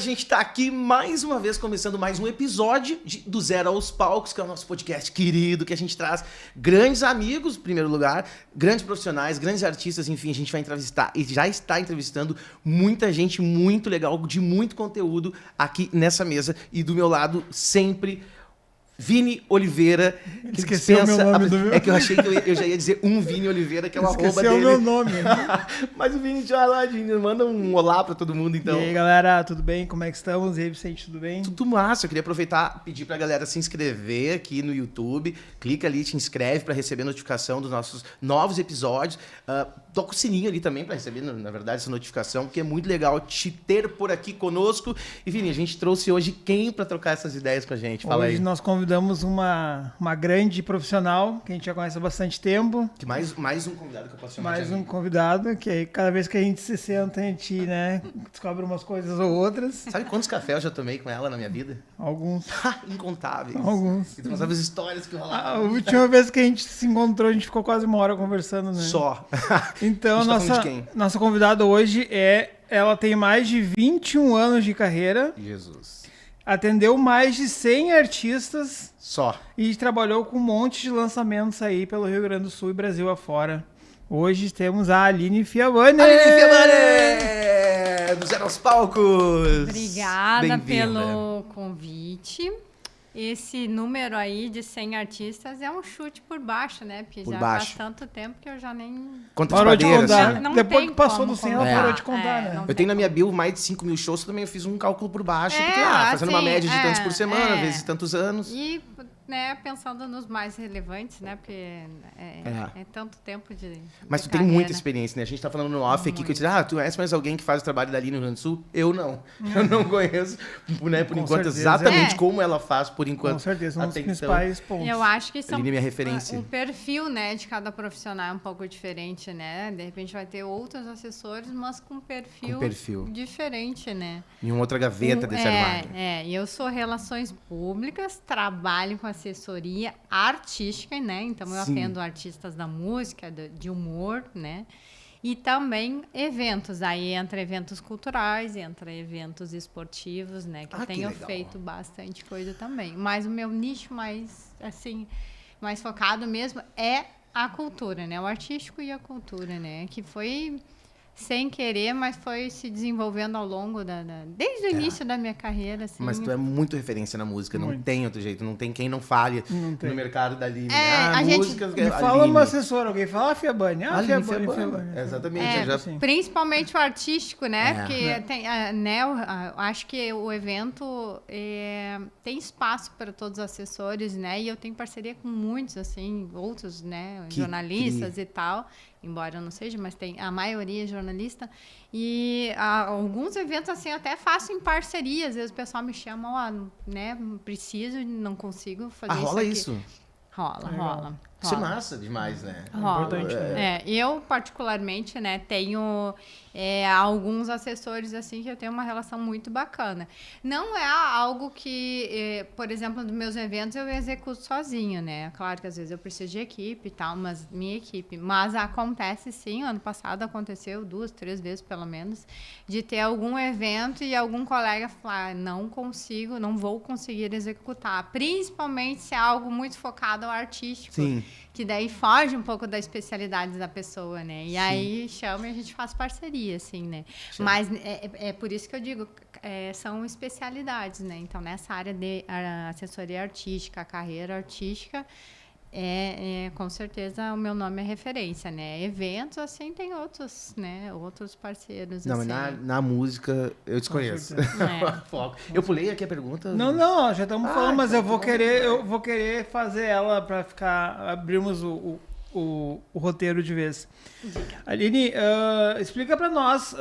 gente tá aqui mais uma vez, começando mais um episódio do Zero aos Palcos, que é o nosso podcast querido, que a gente traz grandes amigos, em primeiro lugar, grandes profissionais, grandes artistas, enfim, a gente vai entrevistar e já está entrevistando muita gente muito legal, de muito conteúdo aqui nessa mesa. E do meu lado, sempre, Vini Oliveira, que esqueceu o meu nome do meu. É que eu achei que eu já ia dizer Vini Oliveira, que é o arroba dele. Esqueceu o meu nome. Mas o Vini já lá, Vini, manda um olá pra todo mundo, então. E aí, galera, tudo bem? Como é que estamos? E aí, Vicente, tudo bem? Tudo massa. Eu queria aproveitar e pedir pra galera se inscrever aqui no YouTube. Clica ali, te inscreve pra receber notificação dos nossos novos episódios. Toca o sininho ali também pra receber, na verdade, essa notificação, porque é muito legal te ter por aqui conosco. E, Vini, a gente trouxe hoje quem pra trocar essas ideias com a gente? Fala Hoje aí. nós convidamos uma grande profissional, que a gente já conhece há bastante tempo. Que mais um convidado que eu posso chamar de Mais um amigo. convidado, que aí cada vez que a gente se senta, a gente, né, descobre umas coisas ou outras. Sabe quantos cafés eu já tomei com ela na minha vida? Alguns. Incontáveis. Alguns. E tu não sabe as histórias que A rolavam. última vez que a gente se encontrou, a gente ficou quase uma hora conversando, né? Só. Então, A gente tá falando de quem? nossa convidada hoje ela tem mais de 21 anos de carreira, Jesus. atendeu mais de 100 artistas Só. e trabalhou com um monte de lançamentos aí pelo Rio Grande do Sul e Brasil afora. Hoje temos a Aline Fiavani. Aline Fiavani! Do Zero aos Palcos! Obrigada Bem-vinda. pelo convite. Esse número aí de 100 artistas é um chute por baixo, né? Porque Por já baixo. faz tanto tempo que eu já nem... Conta Parou de padeira, contar. assim. Não Depois tem que passou como do 100, ela contar. parou de contar, né? não Eu tem tenho na minha como. bio mais de 5 mil shows, também eu fiz um cálculo por baixo. É, porque, fazendo uma assim, média de tantos por semana, é. vezes tantos anos. E, né, pensando nos mais relevantes, né? Porque é tanto tempo de Mas de tu tem carreira. muita experiência, né? A gente tá falando no off aqui, que eu disse, tu conhece mais alguém que faz o trabalho dali no Rio Grande do Sul? Eu não. Eu não conheço, né, por Com enquanto, certeza. exatamente É. como ela faz por enquanto. Com certeza, um dos até então. principais pontos. Eu acho que são Aline é minha referência. o perfil, né, de cada profissional é um pouco diferente, né? De repente vai ter outros assessores, mas com perfil diferente, né? Em uma outra gaveta desse armário. E eu sou relações públicas, trabalho com assessoria artística, né? Então eu Sim. atendo artistas da música, de humor, né? E também eventos, aí entra eventos culturais, entra eventos esportivos, né? Que eu Que tenho legal. feito bastante coisa também. Mas o meu nicho mais, assim, mais focado mesmo é a cultura, né? O artístico e a cultura, né? Que foi sem querer, mas foi se desenvolvendo ao longo desde o início da minha carreira, assim. Mas tu é muito referência na música, não Muito. tem outro jeito, não tem quem não fale Não tem. no mercado da Aline. a gente- músicas, Me fala uma assessora, alguém fala Fiabani. Aline Fiabani. Fiabani. Exatamente. É, eu já... sim. Principalmente o artístico, né? É. Porque tem, né, eu acho que o evento tem espaço para todos os assessores, né? E eu tenho parceria com muitos, assim, outros, né? Que Jornalistas e tal. Embora eu não seja, mas tem a maioria é jornalista. E alguns eventos, assim, eu até faço em parceria. Às vezes o pessoal me chama, né? Preciso, não consigo fazer isso rola aqui. isso. Rola, Legal. rola. Isso é rola. massa demais, né? Rola. importante, né? Eu particularmente, né, tenho alguns assessores assim que eu tenho uma relação muito bacana. Não é algo que, por exemplo, dos meus eventos eu executo sozinho, né? Claro que às vezes eu preciso de equipe e tal, mas minha equipe. Mas acontece sim, ano passado aconteceu 2, 3 vezes pelo menos, de ter algum evento e algum colega falar, não consigo, não vou conseguir executar. Principalmente se é algo muito focado ao artístico. Sim. Que daí foge um pouco da especialidade da pessoa, né? E aí chama e a gente faz parceria, assim, né? Sim. Mas é por isso que eu digo, são especialidades, né? Então, nessa área de assessoria artística, carreira artística, com certeza o meu nome é referência, né? Eventos, assim, tem outros, né? Outros parceiros, Não, assim. mas na música eu desconheço. Foco. Eu pulei aqui a pergunta. Não, já estamos falando, mas então eu vou querer fazer ela para abrirmos o roteiro de vez. Aline, explica para nós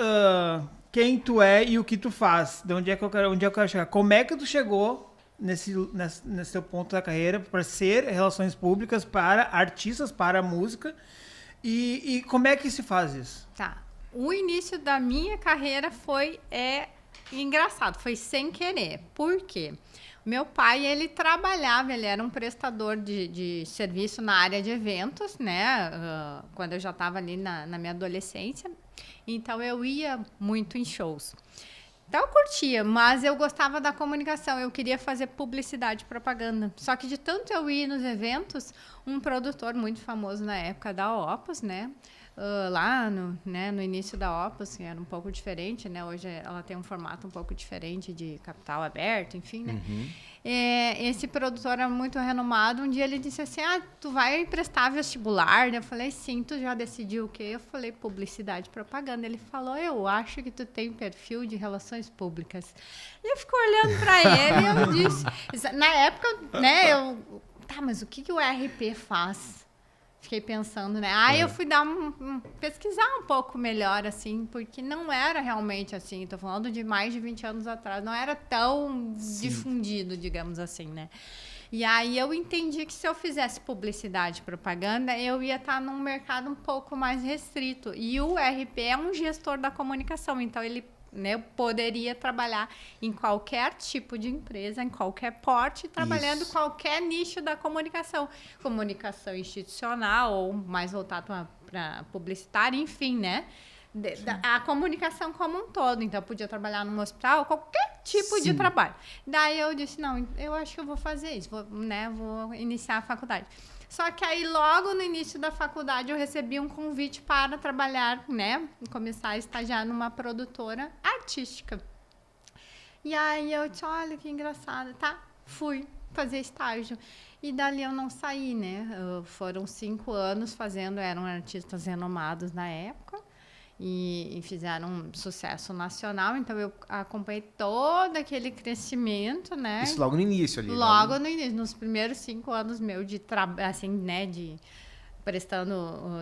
quem tu é e o que tu faz. De onde é que eu quero chegar? Como é que tu chegou nesse teu ponto da carreira para ser relações públicas para artistas, para a música? E como é que se faz isso? Tá. O início da minha carreira foi engraçado, foi sem querer. Por quê? Meu pai, ele trabalhava, ele era um prestador de serviço na área de eventos, né? Quando eu já estava ali na minha adolescência. Então, eu ia muito em shows. Então eu curtia, mas eu gostava da comunicação, eu queria fazer publicidade e propaganda. Só que de tanto eu ir nos eventos, um produtor muito famoso na época da Opus, né? Lá no início da Opus, que era um pouco diferente, né? Hoje ela tem um formato um pouco diferente de capital aberto, enfim, né? Esse produtor era muito renomado. Um dia ele disse assim, tu vai prestar vestibular? Eu falei, sim. Tu já decidiu o quê? Eu falei, publicidade e propaganda. Ele falou, eu acho que tu tem perfil de relações públicas. E eu fico olhando para ele e eu disse... Na época, né, tá, mas o que o RP faz? Fiquei pensando, né? Aí eu fui dar pesquisar um pouco melhor, assim, porque não era realmente assim. Tô falando de mais de 20 anos atrás. Não era tão difundido, digamos assim, né? E aí eu entendi que se eu fizesse publicidade e propaganda, eu ia estar num mercado um pouco mais restrito. E o RP é um gestor da comunicação, então ele... né, eu poderia trabalhar em qualquer tipo de empresa, em qualquer porte, trabalhando qualquer nicho da comunicação. Comunicação institucional ou mais voltado para publicitária, enfim, né? A comunicação como um todo. Então, eu podia trabalhar num hospital, qualquer tipo de trabalho. Daí eu disse, não, eu acho que eu vou fazer isso, vou iniciar a faculdade. Só que aí, logo no início da faculdade, eu recebi um convite para trabalhar, né? Começar a estagiar numa produtora artística. E aí, eu disse, olha, que engraçado. Tá, fui fazer estágio. E dali eu não saí, né? Foram 5 anos fazendo, eram artistas renomados na época. E fizeram um sucesso nacional, então eu acompanhei todo aquele crescimento, né? Isso logo no início ali. Logo no início, nos primeiros 5 anos meu de assim, né, de prestando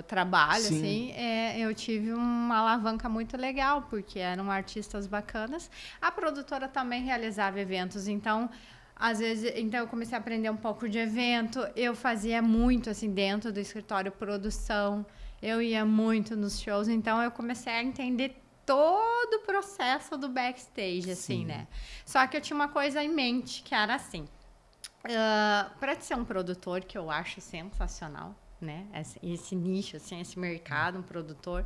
trabalho, assim, eu tive uma alavanca muito legal, porque eram artistas bacanas. A produtora também realizava eventos, então às vezes, então eu comecei a aprender um pouco de evento, eu fazia muito assim dentro do escritório produção. Eu ia muito nos shows, então eu comecei a entender todo o processo do backstage, assim, né? Só que eu tinha uma coisa em mente, que era assim, para ser um produtor, que eu acho sensacional, né? Esse nicho, assim, esse mercado, um produtor,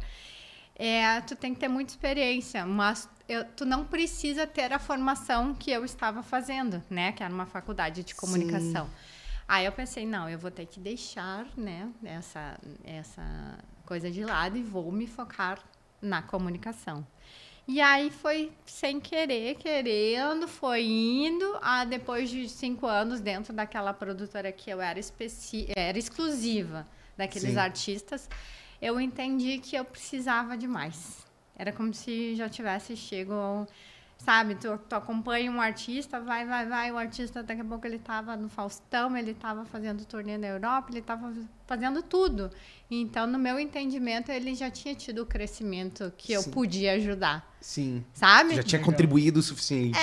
tu tem que ter muita experiência, mas tu não precisa ter a formação que eu estava fazendo, né? Que era uma faculdade de comunicação. Aí eu pensei, não, eu vou ter que deixar, né, essa coisa de lado e vou me focar na comunicação. E aí foi sem querer, querendo, foi indo. Depois de 5 anos dentro daquela produtora que eu era exclusiva daqueles artistas, eu entendi que eu precisava de mais. Era como se já tivesse chego... Sabe, tu acompanha um artista, vai, o artista daqui a pouco ele estava no Faustão, ele estava fazendo turnê na Europa, ele estava fazendo tudo. Então, no meu entendimento, ele já tinha tido o crescimento que eu podia ajudar. Sim. Sabe? Já tinha contribuído o suficiente.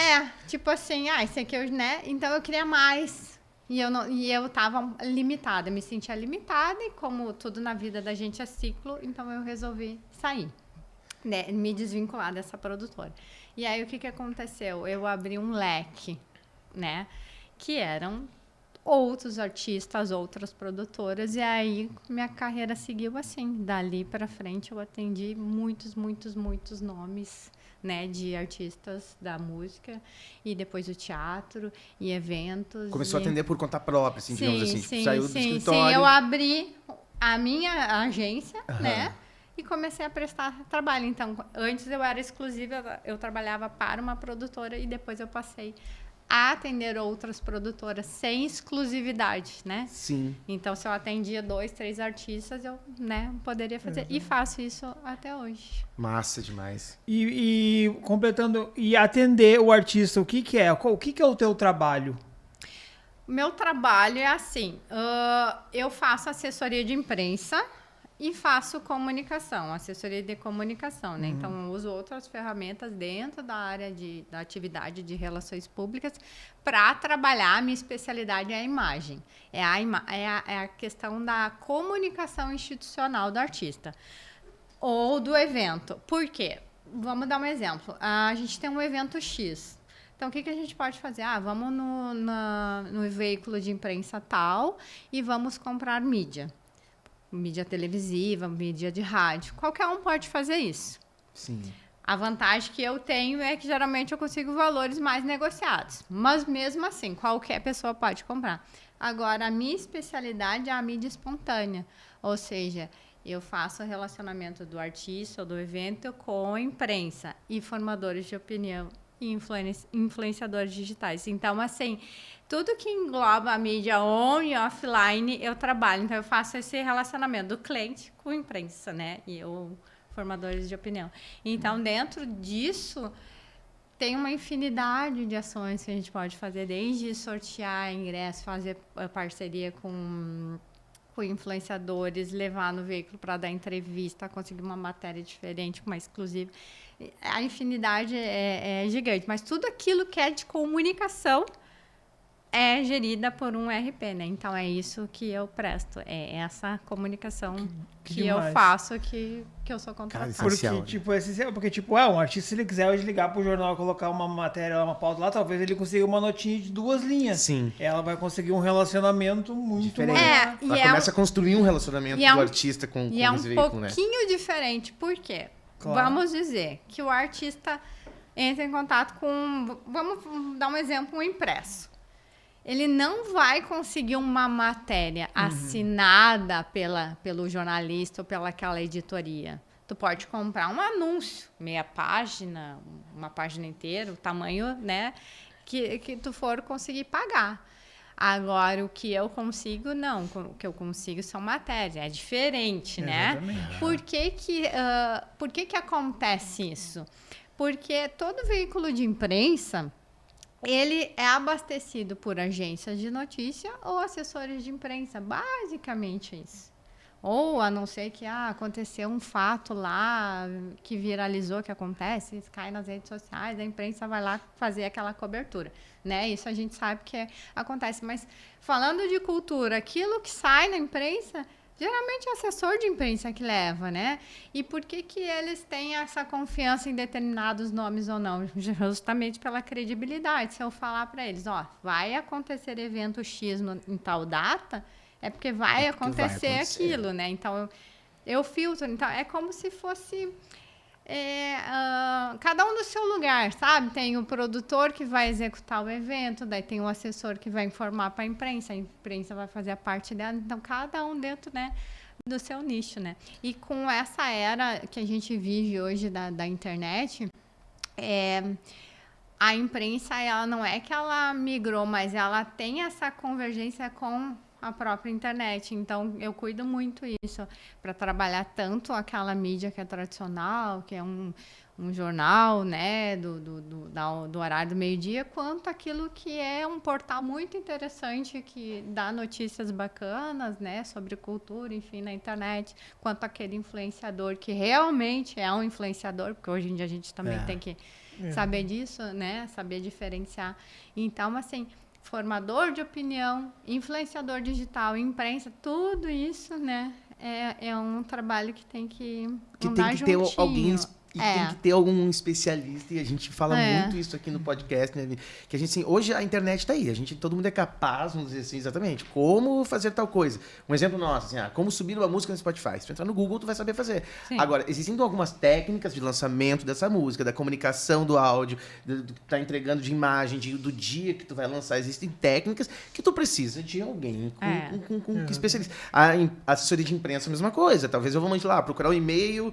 Tipo assim, isso aqui eu, né? Então, eu queria mais. E eu estava limitada, me sentia limitada, e como tudo na vida da gente é ciclo, então eu resolvi sair, né? Me desvincular dessa produtora. E aí, o que aconteceu? Eu abri um leque, né? Que eram outros artistas, outras produtoras. E aí, minha carreira seguiu assim. Dali para frente, eu atendi muitos nomes, né? De artistas da música. E depois o teatro e eventos. Começou a atender por conta própria, assim, digamos assim. Tipo, saiu do escritório. Sim, eu abri a minha agência, né? E comecei a prestar trabalho. Então, antes eu era exclusiva, eu trabalhava para uma produtora e depois eu passei a atender outras produtoras sem exclusividade, né? Sim. Então, se eu atendia 2, 3 artistas, eu, né, poderia fazer. E faço isso até hoje. Massa demais. E completando, e atender o artista, o que é? O que é o teu trabalho? Meu trabalho é assim, eu faço assessoria de imprensa, e faço comunicação, assessoria de comunicação, né? Então, eu uso outras ferramentas dentro da área da atividade de relações públicas para trabalhar. A minha especialidade é a imagem. É a questão da comunicação institucional do artista ou do evento. Por quê? Vamos dar um exemplo. A gente tem um evento X. Então, o que a gente pode fazer? Vamos no veículo de imprensa tal e vamos comprar mídia. Mídia televisiva, mídia de rádio. Qualquer um pode fazer isso. Sim. A vantagem que eu tenho é que geralmente eu consigo valores mais negociados. Mas mesmo assim, qualquer pessoa pode comprar. Agora, a minha especialidade é a mídia espontânea. Ou seja, eu faço o relacionamento do artista ou do evento com a imprensa e formadores de opinião e influenciadores digitais. Então, assim, tudo que engloba a mídia on e offline, eu trabalho. Então, eu faço esse relacionamento do cliente com a imprensa, né? E eu... formadores de opinião. Então, dentro disso, tem uma infinidade de ações que a gente pode fazer, desde sortear ingresso, fazer parceria com influenciadores, levar no veículo para dar entrevista, conseguir uma matéria diferente, uma exclusiva. A infinidade é gigante, mas tudo aquilo que é de comunicação é gerida por um RP, né? Então, é isso que eu presto. É essa comunicação que eu faço, que eu sou contratada. Porque, um artista, se ele quiser hoje ligar pro jornal, colocar uma matéria, uma pauta lá, talvez ele consiga uma notinha de 2 linhas. Sim. Ela vai conseguir um relacionamento muito maior. Ela começa a construir um relacionamento do artista com esse veículo, né? É um pouquinho diferente. Por quê? Claro. Vamos dizer que o artista entra em contato com... Vamos dar um exemplo, um impresso. Ele não vai conseguir uma matéria assinada pelo jornalista ou pelaquela editoria. Tu pode comprar um anúncio, meia página, uma página inteira, o tamanho, né, que tu for conseguir pagar. Agora, o que eu consigo, não. O que eu consigo são matérias. É diferente, né? Por que acontece isso? Porque todo veículo de imprensa... ele é abastecido por agências de notícia ou assessores de imprensa, basicamente isso. Ou, a não ser que aconteceu um fato lá que viralizou, que acontece, cai nas redes sociais, a imprensa vai lá fazer aquela cobertura, né? Isso a gente sabe que acontece. Mas, falando de cultura, aquilo que sai na imprensa... geralmente é o assessor de imprensa que leva, né? E por que eles têm essa confiança em determinados nomes ou não? Justamente pela credibilidade. Se eu falar para eles, vai acontecer evento X em tal data, é porque vai acontecer aquilo, né? Então, eu filtro. Então, é como se fosse... cada um do seu lugar, sabe? Tem o produtor que vai executar o evento, daí tem o assessor que vai informar para a imprensa vai fazer a parte dela, então cada um dentro, né, do seu nicho, né? E com essa era que a gente vive hoje da internet, a imprensa, ela não é que ela migrou, mas ela tem essa convergência com a própria internet. Então, eu cuido muito isso para trabalhar tanto aquela mídia que é tradicional, que é um jornal, né, do horário do meio-dia, quanto aquilo que é um portal muito interessante que dá notícias bacanas, né, sobre cultura, enfim, na internet, quanto aquele influenciador que realmente é um influenciador, porque hoje em dia a gente também tem que saber disso, né, saber diferenciar. Então, assim, formador de opinião, influenciador digital, imprensa, tudo isso, né, é um trabalho que tem que andar juntinho. Ter alguém tem que ter algum especialista, e a gente fala muito isso aqui no podcast, né? Que a gente, assim, hoje a internet está aí, todo mundo é capaz, vamos dizer assim, exatamente, como fazer tal coisa. Um exemplo nosso, assim, como subir uma música no Spotify. Se tu entrar no Google, tu vai saber fazer. Sim. Agora, existem algumas técnicas de lançamento dessa música, da comunicação do áudio, do que tá entregando de imagem, do dia que tu vai lançar. Existem técnicas que tu precisa de alguém com especialista. A assessoria de imprensa, a mesma coisa. Talvez eu vou lá procurar o e-mail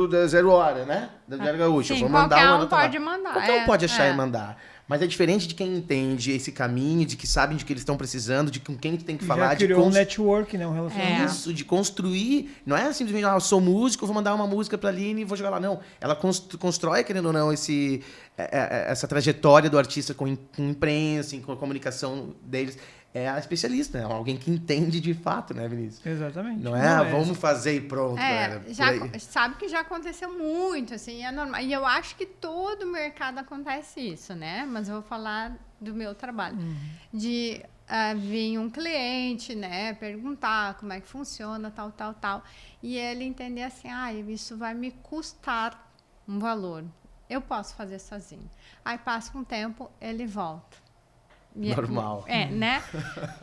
da 0 Hora, né? Da Diário Gaúcho. Sim, eu vou mandar qualquer um pode mandar. Qualquer um pode achar e mandar. Mas é diferente de quem entende esse caminho, de que sabem de que eles estão precisando, de com quem tu tem que falar. Já criou um network, né? Um relacionamento. Isso, de construir. Não é simplesmente, eu sou músico, vou mandar uma música pra Aline e vou jogar lá. Não. Ela constrói, querendo ou não, essa trajetória do artista com imprensa, com a comunicação deles. É a especialista, é alguém que entende de fato, né, Vinícius? Exatamente. Não é, vamos fazer e pronto. Sabe que já aconteceu muito, assim, é normal. E eu acho que todo mercado acontece isso, né? Mas eu vou falar do meu trabalho. De vir um cliente, né, perguntar como é que funciona, tal. E ele entender assim, isso vai me custar um valor. Eu posso fazer sozinho. Aí passa um tempo, ele volta. Normal. Né?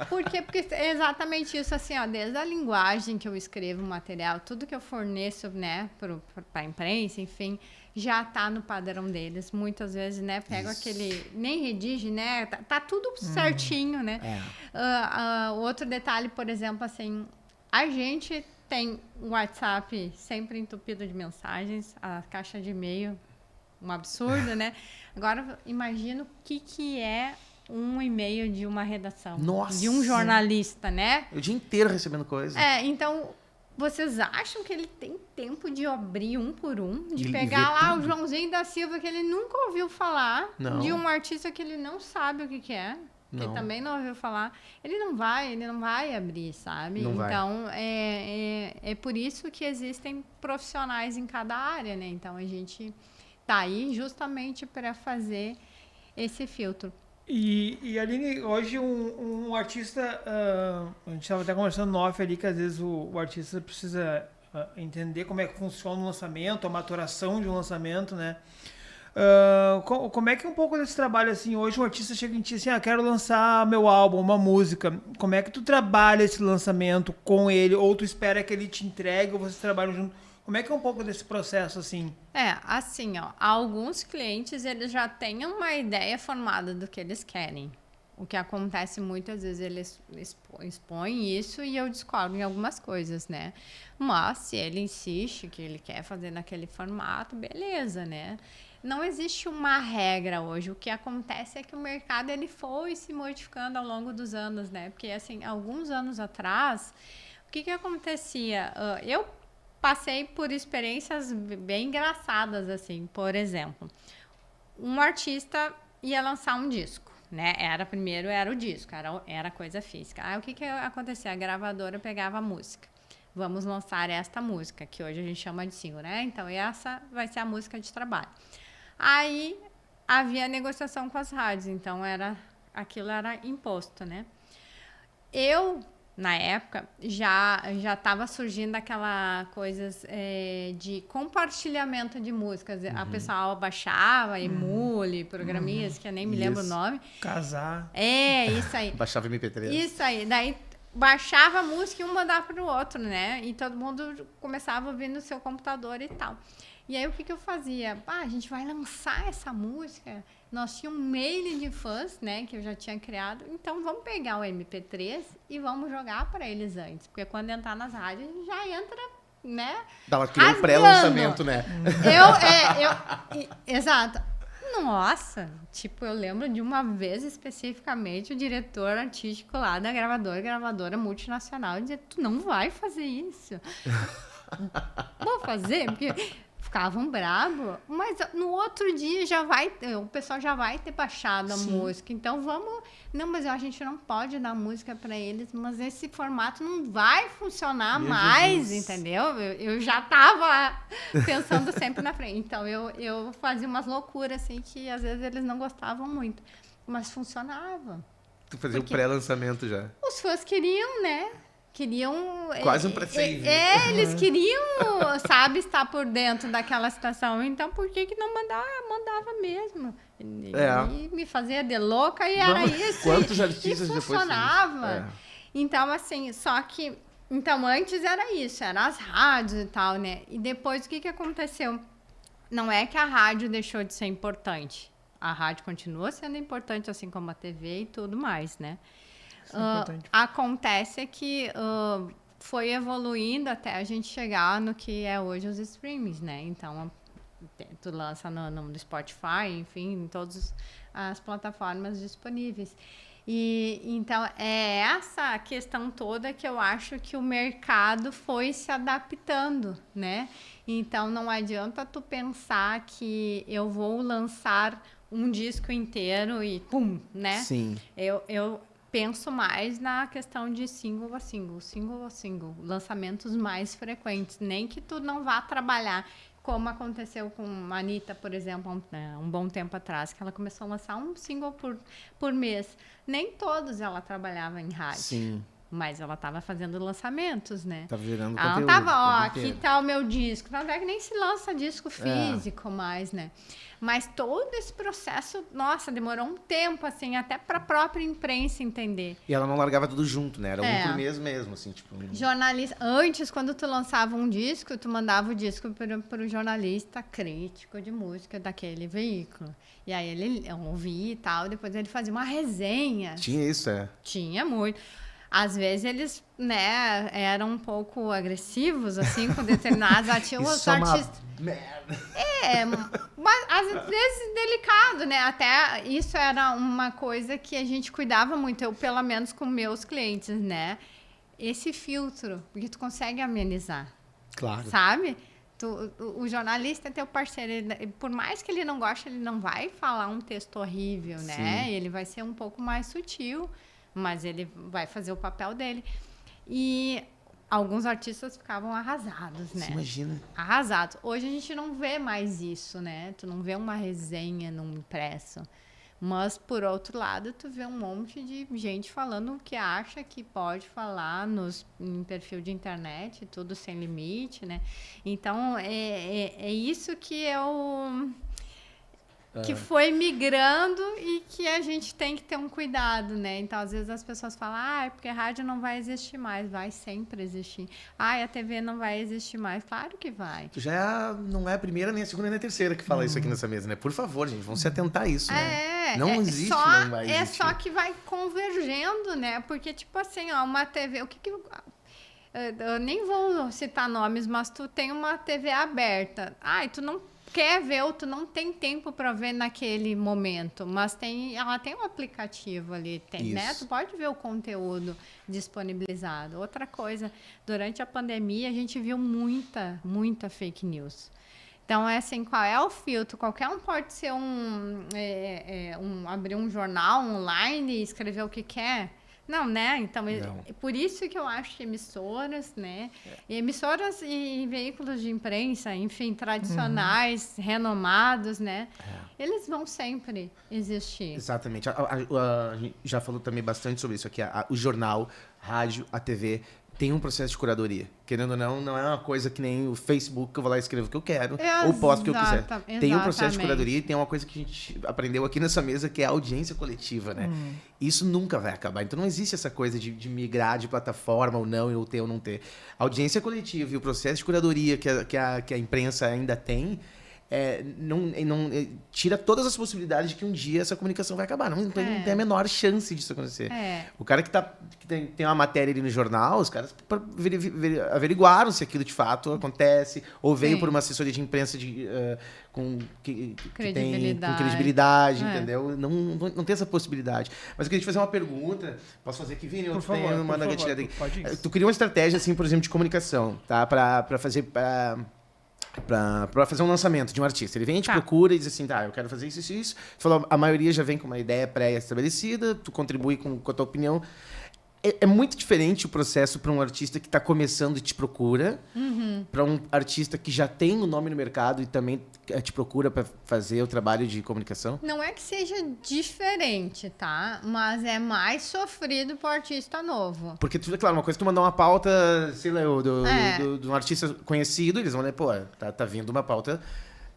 Por quê? Porque é exatamente isso, assim, ó, desde a linguagem que eu escrevo o material, tudo que eu forneço, né, para a imprensa, enfim, já tá no padrão deles. Muitas vezes, né, pego aquele, nem redige, né, tá tudo certinho, né. Outro detalhe, por exemplo, assim, a gente tem o WhatsApp sempre entupido de mensagens, a caixa de e-mail, um absurdo, né. Agora, imagina o que é um e-mail de uma redação. Nossa. De um jornalista, né? O dia inteiro recebendo coisa. Então, vocês acham que ele tem tempo de abrir um por um? De E pegar ver lá tudo? o Joãozinho da Silva, que ele nunca ouviu falar, Não. de um artista que ele não sabe o que é, que Não. também não ouviu falar. Ele não vai abrir, sabe? Não vai. Então, é por isso que existem profissionais em cada área, né? Então, a gente tá aí justamente para fazer esse filtro. E Aline, hoje um artista, a gente estava até conversando no off ali, que às vezes o artista precisa entender como é que funciona o lançamento, a maturação de um lançamento, né? Como é que é um pouco desse trabalho, assim, hoje um artista chega em ti assim, quero lançar meu álbum, uma música, como é que tu trabalha esse lançamento com ele, ou tu espera que ele te entregue, ou vocês trabalham junto? Como é que é um pouco desse processo, assim? Assim, ó, alguns clientes, eles já têm uma ideia formada do que eles querem. O que acontece muitas vezes, eles expõem isso e eu discordo em algumas coisas, né? Mas, se ele insiste que ele quer fazer naquele formato, beleza, né? Não existe uma regra hoje. O que acontece é que o mercado, ele foi se modificando ao longo dos anos, né? Porque, assim, alguns anos atrás, o que acontecia? Eu passei por experiências bem engraçadas, assim. Por exemplo, um artista ia lançar um disco, né? Primeiro era o disco, era coisa física. Aí o que acontecia? A gravadora pegava a música. Vamos lançar esta música, que hoje a gente chama de single, né? Então, essa vai ser a música de trabalho. Aí havia negociação com as rádios, então aquilo era imposto, né? Na época, já estava surgindo aquela coisas de compartilhamento de músicas. A pessoa baixava, Emule, programinhas, que eu nem me lembro o nome. Casar. Isso aí. Baixava MP3. Isso aí. Daí baixava a música e um mandava para o outro, né? E todo mundo começava a ouvir no seu computador e tal. E aí, o que eu fazia? A gente vai lançar essa música. Nós tínhamos um mail de fãs, né, que eu já tinha criado. Então, vamos pegar o MP3 e vamos jogar para eles antes. Porque quando entrar nas rádios, já entra, né? Dava aquele pré-lançamento, né? Exato. Nossa, eu lembro de uma vez especificamente o diretor artístico lá da gravadora multinacional, dizer, tu não vai fazer isso. Vou fazer, porque ficavam bravos, mas no outro dia o pessoal já vai ter baixado a música, então mas a gente não pode dar música para eles, mas esse formato não vai funcionar mais, entendeu? Eu já tava pensando sempre na frente, então eu fazia umas loucuras assim que às vezes eles não gostavam muito, mas funcionava. Tu fazia o pré-lançamento já. Os fãs queriam, né? Quase um pré-save. Eles queriam, sabe, estar por dentro daquela situação. Então, por que não mandava? Mandava mesmo. E me fazia de louca e era isso. Quantos artistas e depois funcionava. Então, assim, só que... Então, antes era isso, eram as rádios e tal, né? E depois, o que aconteceu? Não é que a rádio deixou de ser importante. A rádio continua sendo importante, assim como a TV e tudo mais, né? Acontece que foi evoluindo até a gente chegar no que é hoje os streamings, né? Então, tu lança no Spotify, enfim, em todas as plataformas disponíveis. E então, é essa questão toda que eu acho que o mercado foi se adaptando, né? Então, não adianta tu pensar que eu vou lançar um disco inteiro e pum, né? Sim. Eu penso mais na questão de single a single, lançamentos mais frequentes. Nem que tu não vá trabalhar, como aconteceu com a Anitta, por exemplo, um bom tempo atrás, que ela começou a lançar um single por mês. Nem todos ela trabalhava em rádio. Sim. Mas ela tava fazendo lançamentos, né? Tá virando Ela não conteúdo. tava, ó, o tempo aqui inteiro. tá o meu disco. Tanto é que nem se lança disco físico mais, né? Mas todo esse processo, nossa, demorou um tempo, assim, até pra própria imprensa entender. E ela não largava tudo junto, né? Era É. um por mês mesmo, assim, tipo... Jornalista, antes, quando tu lançava um disco, tu mandava o disco pro jornalista crítico de música daquele veículo. E aí ele ouvia e tal, depois ele fazia uma resenha. Tinha isso, é. Tinha muito. Às vezes eles, né, eram um pouco agressivos, assim, com determinados ativos. Isso é uma Artistas. merda. Mas às vezes delicado, né? Até isso era uma coisa que a gente cuidava muito, eu, pelo menos com meus clientes, né? Esse filtro, porque tu consegue amenizar, Claro. sabe? O jornalista é teu parceiro, por mais que ele não goste, ele não vai falar um texto horrível, né? Sim. Ele vai ser um pouco mais sutil, mas ele vai fazer o papel dele. E alguns artistas ficavam arrasados, né? Você imagina. Arrasados. Hoje a gente não vê mais isso, né? Tu não vê uma resenha num impresso. Mas, por outro lado, tu vê um monte de gente falando o que acha que pode falar em perfil de internet, tudo sem limite, né? Então, é isso que que foi migrando e que a gente tem que ter um cuidado, né? Então, às vezes as pessoas falam, é porque a rádio não vai existir mais. Vai sempre existir. A TV não vai existir mais. Claro que vai. Tu já não é a primeira, nem a segunda, nem a terceira que fala isso aqui nessa mesa, né? Por favor, gente, vamos se atentar a isso, né? Não existe, só, não vai é existir. só que vai convergendo, né? Porque, tipo assim, ó, uma TV... eu nem vou citar nomes, mas tu tem uma TV aberta. E tu não quer ver ou tu não tem tempo para ver naquele momento, mas ela tem um aplicativo ali, né? Tu pode ver o conteúdo disponibilizado. Outra coisa, durante a pandemia a gente viu muita fake news. Então, assim, qual é o filtro? Qualquer um pode ser abrir um jornal online e escrever o que quer. Não, né? Então, por isso que eu acho que emissoras, né? Emissoras e veículos de imprensa, enfim, tradicionais, renomados, né? Eles vão sempre existir. Exatamente. A gente já falou também bastante sobre isso aqui. O jornal, rádio, a TV tem um processo de curadoria. Querendo ou não é uma coisa que nem o Facebook, que eu vou lá e escrevo o que eu quero, ou posto o que eu quiser. Tem um processo de curadoria e tem uma coisa que a gente aprendeu aqui nessa mesa, que é a audiência coletiva, né? Isso nunca vai acabar. Então não existe essa coisa de migrar de plataforma ou não, ou ter ou não ter. A audiência coletiva e o processo de curadoria que a imprensa ainda tem, não tira todas as possibilidades de que um dia essa comunicação vai acabar. Não tem a menor chance disso acontecer. O cara que tem uma matéria ali no jornal, os caras averiguaram se aquilo de fato acontece, ou veio por uma assessoria de imprensa com credibilidade, entendeu? Não tem essa possibilidade. Mas eu queria te fazer uma pergunta. Posso fazer aqui, Vini? Por favor, uma gatilhada aqui. pode ir. Tu queria uma estratégia, assim, por exemplo, de comunicação, tá? Pra fazer... Pra fazer um lançamento de um artista. Ele vem, a gente procura e diz assim, eu quero fazer isso. Tu falou, a maioria já vem com uma ideia pré-estabelecida, tu contribui com a tua opinião. É muito diferente o processo para um artista que está começando e te procura, para um artista que já tem o nome no mercado e também te procura para fazer o trabalho de comunicação? Não é que seja diferente, tá? Mas é mais sofrido pro artista novo. Porque, claro, uma coisa é tu mandar uma pauta, sei lá, de um artista conhecido, eles vão ler, tá vindo uma pauta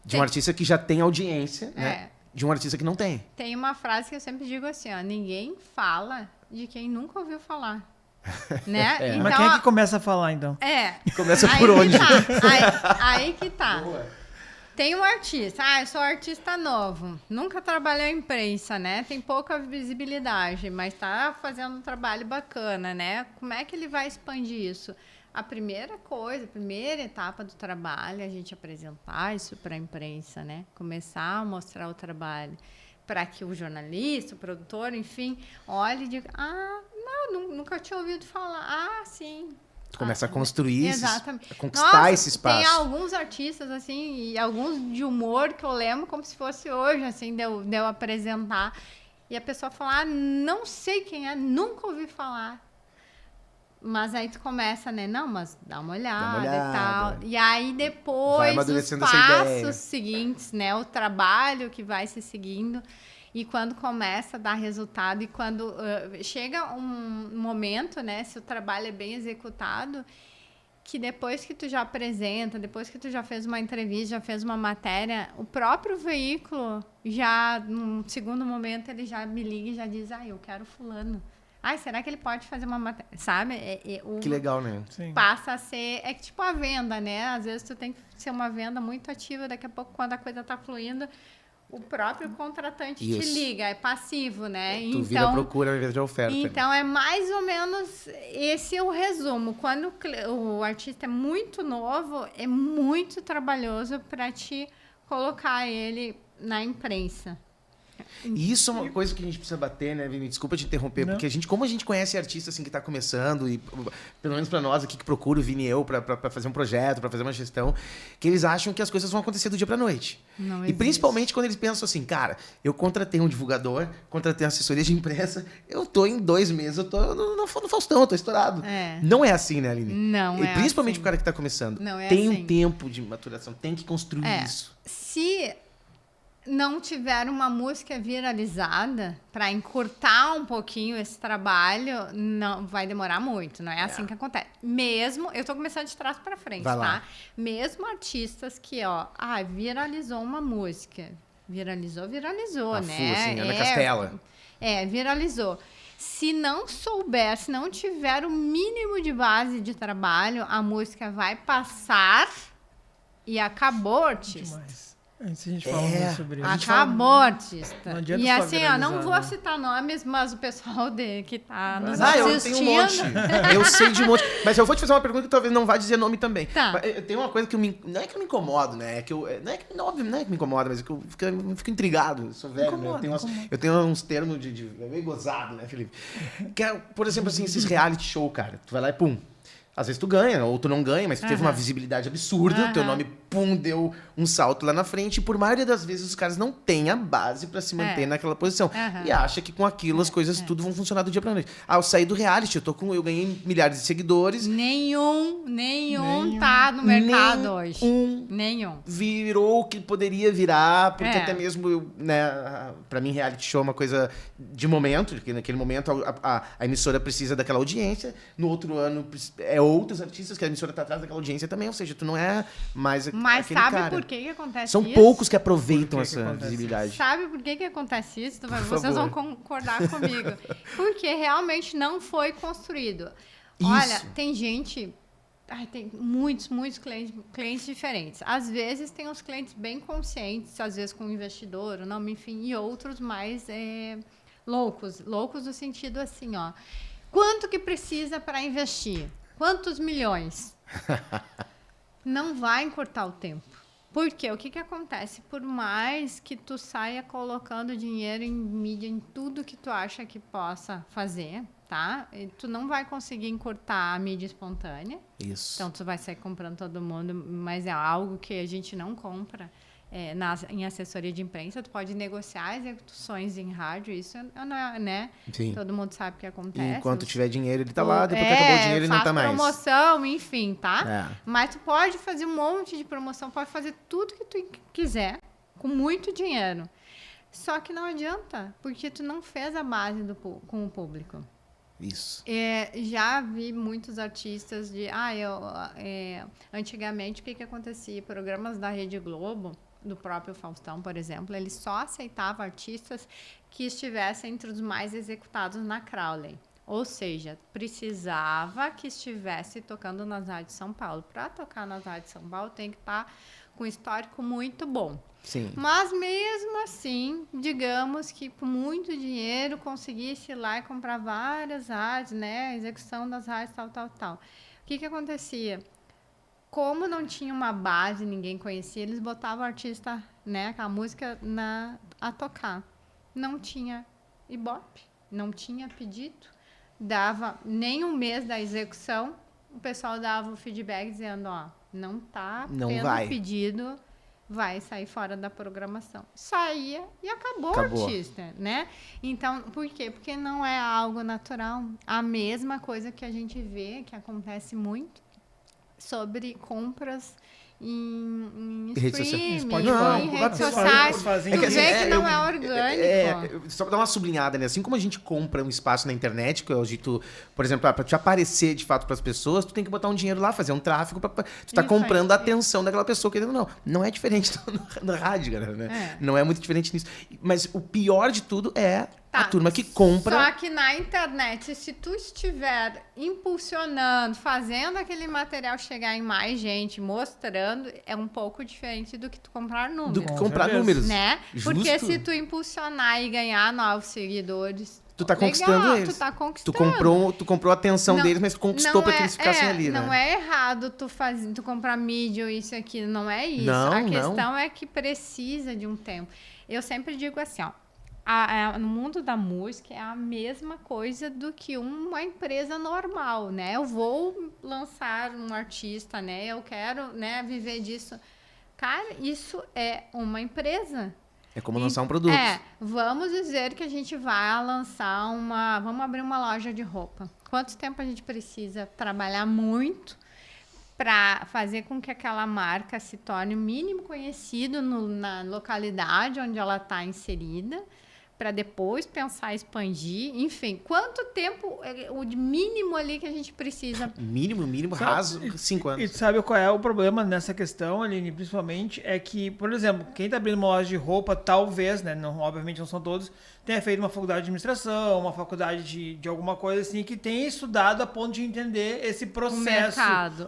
de um artista que já tem audiência, né? De um artista que não tem. Tem uma frase que eu sempre digo assim, ó, ninguém fala de quem nunca ouviu falar. Né? Então, mas quem é que começa a falar, então? Começa por onde? Aí que tá. Boa. Tem um artista, eu sou artista novo, nunca trabalhei em imprensa, né? Tem pouca visibilidade, mas tá fazendo um trabalho bacana, né? Como é que ele vai expandir isso? A primeira etapa do trabalho é a gente apresentar isso para a imprensa, né? Começar a mostrar o trabalho para que o jornalista, o produtor, enfim, olhe e diga, nunca tinha ouvido falar. Sim. Tu começa a construir, exatamente. A conquistar esse espaço. Tem alguns artistas, assim, e alguns de humor que eu lembro como se fosse hoje, assim, de eu apresentar. E a pessoa falar, não sei quem é, nunca ouvi falar. Mas aí tu começa, né? Não, mas dá uma olhada e tal. E aí depois os passos seguintes, né? O trabalho que vai se seguindo. E quando começa a dar resultado e quando chega um momento, né, se o trabalho é bem executado, que depois que tu já apresenta, depois que tu já fez uma entrevista, já fez uma matéria, o próprio veículo já, num segundo momento, ele já me liga e já diz, eu quero fulano. Será que ele pode fazer uma matéria? Sabe? Que legal, né? Sim. Passa a ser... É que tipo a venda, né? Às vezes tu tem que ser uma venda muito ativa. Daqui a pouco, quando a coisa tá fluindo, o próprio contratante te liga. É passivo, né? Tu vira procura ao invés de oferta. Então, é mais ou menos esse é o resumo. Quando o artista é muito novo, é muito trabalhoso para te colocar ele na imprensa. E isso é uma coisa que a gente precisa bater, né, Vini? Desculpa te interromper, porque como a gente conhece artista assim que tá começando, e pelo menos pra nós aqui que procura o Vini e eu pra fazer um projeto, pra fazer uma gestão, que eles acham que as coisas vão acontecer do dia pra noite. Não e existe. principalmente quando eles pensam assim, cara, eu contratei um divulgador, contratei uma assessoria de imprensa, eu tô em 2 meses, eu tô no Faustão, eu tô estourado. Não é assim, né, Aline? Não e é principalmente assim. o cara que tá começando. Não é tem assim. um tempo de maturação, tem que construir isso. Se não tiver uma música viralizada para encurtar um pouquinho esse trabalho, não vai demorar muito, não é assim que acontece. Mesmo, eu tô começando de trás para frente, Vai lá. tá? Mesmo artistas que, viralizou uma música, viralizou, né? Assim, Ana Castela. Viralizou. Se não souber, se não tiver o mínimo de base de trabalho, a música vai passar e acabou o artista. Demais. Antes a gente fala mais sobre isso. Acabou, artista. Não adianta E só assim, viralizar, não vou né? citar nomes, mas o pessoal que tá nos eu assistindo... tenho um monte. Eu sei de um monte. Mas eu vou te fazer uma pergunta que talvez não vá dizer nome também. Tá. Mas tem uma coisa que não é que eu me incomodo, né? Óbvio, não é que me incomoda, mas é que eu fico intrigado. Eu sou velho, né? Eu tenho uns termos de é meio gozado, né, Felipe? Que é, por exemplo, assim, esses reality show, cara. Tu vai lá e pum. Às vezes tu ganha, ou tu não ganha, mas tu teve uma visibilidade absurda, teu nome, pum, deu um salto lá na frente, e por maioria das vezes os caras não têm a base pra se manter naquela posição. E acha que com aquilo as coisas tudo vão funcionar do dia pra noite. Eu saí do reality, eu ganhei milhares de seguidores. Nenhum tá no mercado hoje. Nenhum. Virou o que poderia virar, porque até mesmo, né, pra mim reality show é uma coisa de momento, porque naquele momento a emissora precisa daquela audiência, no outro ano outros artistas que a emissora tá atrás daquela audiência também, ou seja, tu não é mais Mas aquele sabe cara. por que acontece São isso? poucos que aproveitam Por que essa acontece visibilidade. Sabe por que acontece isso? Vocês favor. vão concordar comigo. Porque realmente não foi construído. Isso. Olha, tem gente... tem muitos clientes diferentes. Às vezes tem os clientes bem conscientes, às vezes com investidor, ou não, enfim, e outros mais loucos. Loucos no sentido assim, quanto que precisa para investir? Quantos milhões? Não vai encurtar o tempo. Por quê? O que acontece? Por mais que tu saia colocando dinheiro em mídia, em tudo que tu acha que possa fazer, tá? E tu não vai conseguir encurtar a mídia espontânea. Isso. Então, tu vai sair comprando todo mundo, mas é algo que a gente não compra em assessoria de imprensa. Tu pode negociar execuções em rádio, isso não é, né? Sim. Todo mundo sabe o que acontece. Enquanto tiver dinheiro, ele tá lá, depois que acabou o dinheiro, ele não tá mais. Promoção, enfim, tá? Mas tu pode fazer um monte de promoção, pode fazer tudo que tu quiser, com muito dinheiro. Só que não adianta, porque tu não fez a base com o público. Isso. Já vi muitos artistas antigamente, o que acontecia? Programas da Rede Globo, do próprio Faustão, por exemplo, ele só aceitava artistas que estivessem entre os mais executados na Crowley. Ou seja, precisava que estivesse tocando nas rádios de São Paulo. Para tocar nas rádios de São Paulo, tem que estar com um histórico muito bom. Sim. Mas mesmo assim, digamos que com muito dinheiro conseguisse ir lá e comprar várias rádios, né? A execução das rádios, tal. O que acontecia? Como não tinha uma base, ninguém conhecia, eles botavam o artista, né, com a música a tocar. Não tinha Ibope, não tinha pedido, dava nem um mês da execução, o pessoal dava o feedback dizendo, não tá tendo pedido, vai sair fora da programação. Saía e acabou o artista, né? Então, por quê? Porque não é algo natural. A mesma coisa que a gente vê, que acontece muito, sobre compras em Rede social. streaming, Spotify. em Não, redes eles sociais. fazem Tu isso. vê que não é orgânico. Só pra dar uma sublinhada, né? Assim como a gente compra um espaço na internet, que hoje tu, por exemplo, pra te aparecer de fato pras pessoas, tu tem que botar um dinheiro lá, fazer um tráfego, tu tá Isso comprando a aí. atenção daquela pessoa, querendo ou não. Não é diferente no rádio, galera, né? Não é muito diferente nisso. Mas o pior de tudo é a turma que compra... Só que na internet, se tu estiver impulsionando, fazendo aquele material chegar em mais gente, mostrando, é um pouco diferente do que tu comprar números. Do que Com comprar certeza. números. Né? Justo. Porque se tu impulsionar e ganhar novos seguidores, Tu tá legal, conquistando eles. tu tá conquistando. Tu comprou a atenção deles, mas tu conquistou pra que eles ficassem ali, né? Não é errado tu comprar mídia ou isso aqui, não é isso. Não, a não. questão é que precisa de um tempo. Eu sempre digo assim, ó, no mundo da música é a mesma coisa do que uma empresa normal, né? Eu vou lançar um artista, né? Eu quero, né, viver disso. Cara, isso é uma empresa. É como lançar um produto. Vamos dizer que a gente vai lançar vamos abrir uma loja de roupa. Quanto tempo a gente precisa trabalhar muito para fazer com que aquela marca se torne o mínimo conhecido na localidade onde ela está inserida, para depois pensar em expandir, enfim, quanto tempo, o mínimo ali que a gente precisa. Mínimo, raso, 5 anos. E tu sabe qual é o problema nessa questão, Aline, principalmente, é que, por exemplo, quem tá abrindo uma loja de roupa, talvez, né, não, obviamente não são todos, tenha feito uma faculdade de administração, uma faculdade de alguma coisa assim, que tenha estudado a ponto de entender esse processo.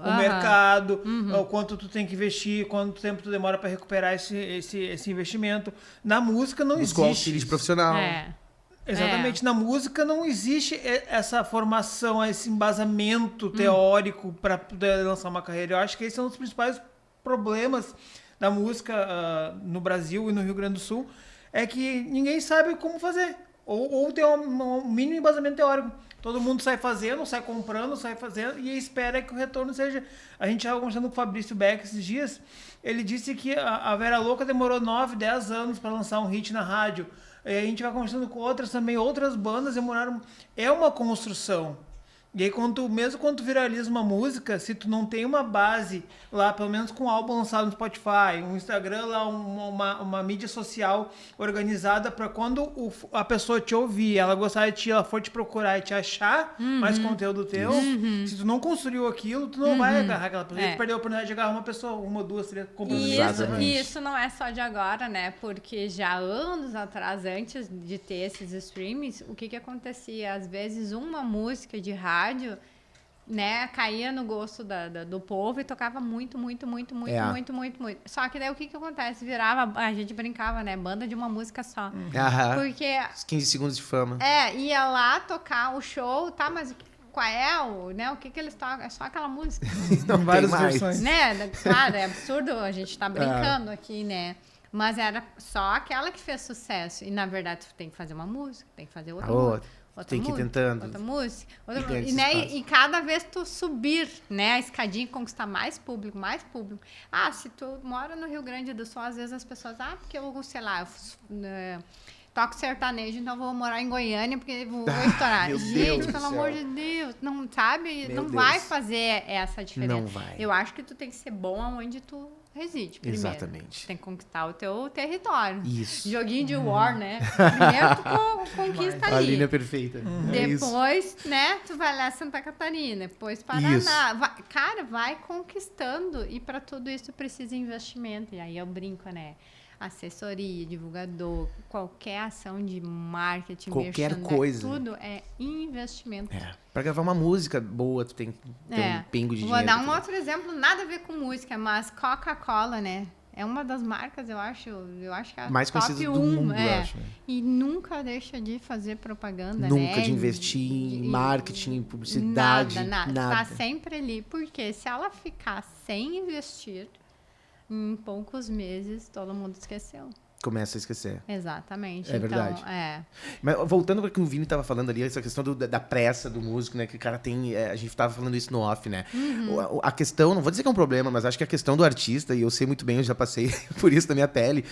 O mercado, o quanto tu tem que investir, quanto tempo tu demora para recuperar esse investimento. Na música não Buscou existe. auxílio de profissional. Exatamente, na música não existe essa formação, esse embasamento teórico para poder lançar uma carreira. Eu acho que esse é um dos principais problemas da música no Brasil e no Rio Grande do Sul, é que ninguém sabe como fazer, ou tem um mínimo embasamento teórico. Todo mundo sai fazendo, sai comprando, sai fazendo e espera que o retorno seja... A gente estava conversando com o Fabrício Beck esses dias, ele disse que a Vera Louca demorou 9, 10 anos para lançar um hit na rádio. E a gente vai conversando com outras também, outras bandas demoraram... É uma construção. E aí, mesmo quando tu viraliza uma música, se tu não tem uma base lá, pelo menos com um álbum lançado no Spotify, um Instagram lá, uma mídia social organizada para quando a pessoa te ouvir, ela gostar de ti, ela for te procurar e te achar mais conteúdo teu, se tu não construiu aquilo, tu não vai agarrar aquela pessoa. Tu perdeu a oportunidade de agarrar uma pessoa, 1, 2, 3, comprando. E isso não é só de agora, né? Porque já anos atrás, antes de ter esses streamings, o que acontecia? Às vezes uma música de rádio, né, caía no gosto do povo e tocava muito. Só que daí o que acontece? Virava, a gente brincava, né, banda de uma música só. Porque... Os 15 segundos de fama. Ia lá tocar o show, tá, mas qual é o que eles tocam? É só aquela música. Não, várias versões. Né? Claro, é absurdo, a gente tá brincando aqui, né? Mas era só aquela que fez sucesso. E, na verdade, tu tem que fazer uma música, tem que fazer outra música. Tem que ir tentando. Outra música. E cada vez tu subir, né, a escadinha, conquistar mais público. Se tu mora no Rio Grande do Sul, às vezes as pessoas, porque eu, sei lá, toco sertanejo, então vou morar em Goiânia porque vou estourar. Gente, pelo amor de Deus, não sabe, não vai fazer essa diferença. Não vai. Eu acho que tu tem que ser bom aonde tu reside primeiro. Exatamente. Tem que conquistar o teu território. Isso. Joguinho de war, né? Primeiro tu conquista A ali. linha perfeita. Depois, né, tu vai lá Santa Catarina, depois Paraná. Vai conquistando. E para tudo isso precisa investimento. E aí eu brinco, né? Assessoria, divulgador, qualquer ação de marketing, qualquer coisa. Tudo é investimento. Pra gravar uma música boa, tu tem que ter um pingo de dinheiro. Vou dar um outro exemplo, nada a ver com música, mas Coca-Cola, né? É uma das marcas, eu acho que é a mais top conhecida do mundo, eu acho. E nunca deixa de fazer propaganda, nunca né? de investir em marketing, em publicidade. Nada. Tá sempre ali. Porque se ela ficar sem investir, em poucos meses todo mundo esqueceu. Começa a esquecer. Exatamente. É verdade. Mas voltando para o que o Vini estava falando ali, essa questão da pressa do músico, né? Que o cara tem... a gente estava falando isso no off, né? A questão, não vou dizer que é um problema, mas acho que a questão do artista, e eu sei muito bem, eu já passei por isso na minha pele,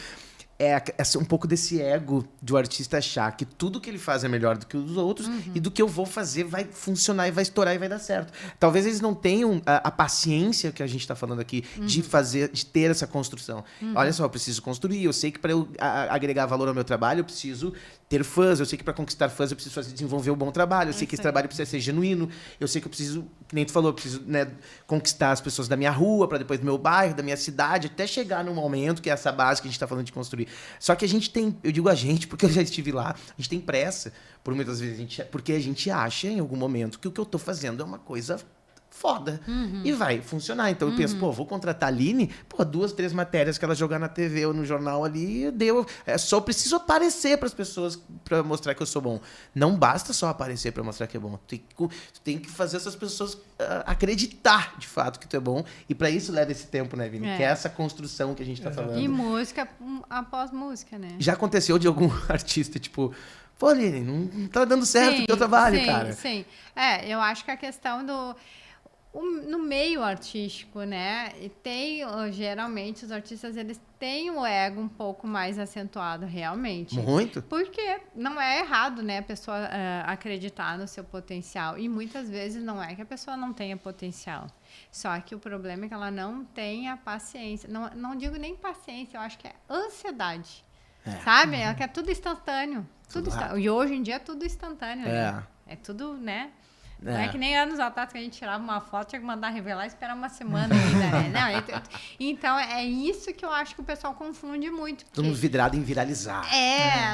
é um pouco desse ego de o artista achar que tudo que ele faz é melhor do que os outros e do que eu vou fazer vai funcionar e vai estourar e vai dar certo. Talvez eles não tenham a paciência que a gente tá falando aqui de ter essa construção. Olha só, eu preciso construir, eu sei que para eu agregar valor ao meu trabalho, eu preciso ter fãs, eu sei que para conquistar fãs eu preciso desenvolver um bom trabalho, eu sei que esse trabalho precisa ser genuíno, eu sei que eu preciso, que nem tu falou, eu preciso, né, conquistar as pessoas da minha rua, para depois do meu bairro, da minha cidade, até chegar num momento que é essa base que a gente tá falando de construir. Só que a gente tem, eu digo a gente, porque eu já estive lá, a gente tem pressa, por muitas vezes, porque a gente acha em algum momento que o que eu tô fazendo é uma coisa foda. E vai funcionar. Então eu penso, vou contratar a Aline, 2, 3 matérias que ela jogar na TV ou no jornal ali, deu. Só preciso aparecer para as pessoas para mostrar que eu sou bom. Não basta só aparecer para mostrar que é bom. Tu tem que fazer essas pessoas acreditar de fato que tu é bom. E para isso leva esse tempo, né, Vini? Que é essa construção que a gente tá falando. E música após música, né? Já aconteceu de algum artista, tipo, pô, Aline, não tá dando certo o teu trabalho, cara. Sim. Eu acho que a questão no meio artístico, né? E geralmente os artistas eles têm o ego um pouco mais acentuado, realmente. Muito? Porque não é errado, né? A pessoa acreditar no seu potencial. E muitas vezes não é que a pessoa não tenha potencial. Só que o problema é que ela não tem a paciência. Não digo nem paciência, eu acho que é ansiedade. Sabe? Ela quer tudo instantâneo. E hoje em dia é tudo instantâneo, né? É tudo, né? Não é que nem anos atrás que a gente tirava uma foto, tinha que mandar revelar e esperar uma semana ainda, né? Então, é isso que eu acho que o pessoal confunde muito. Todo mundo vidrado em viralizar.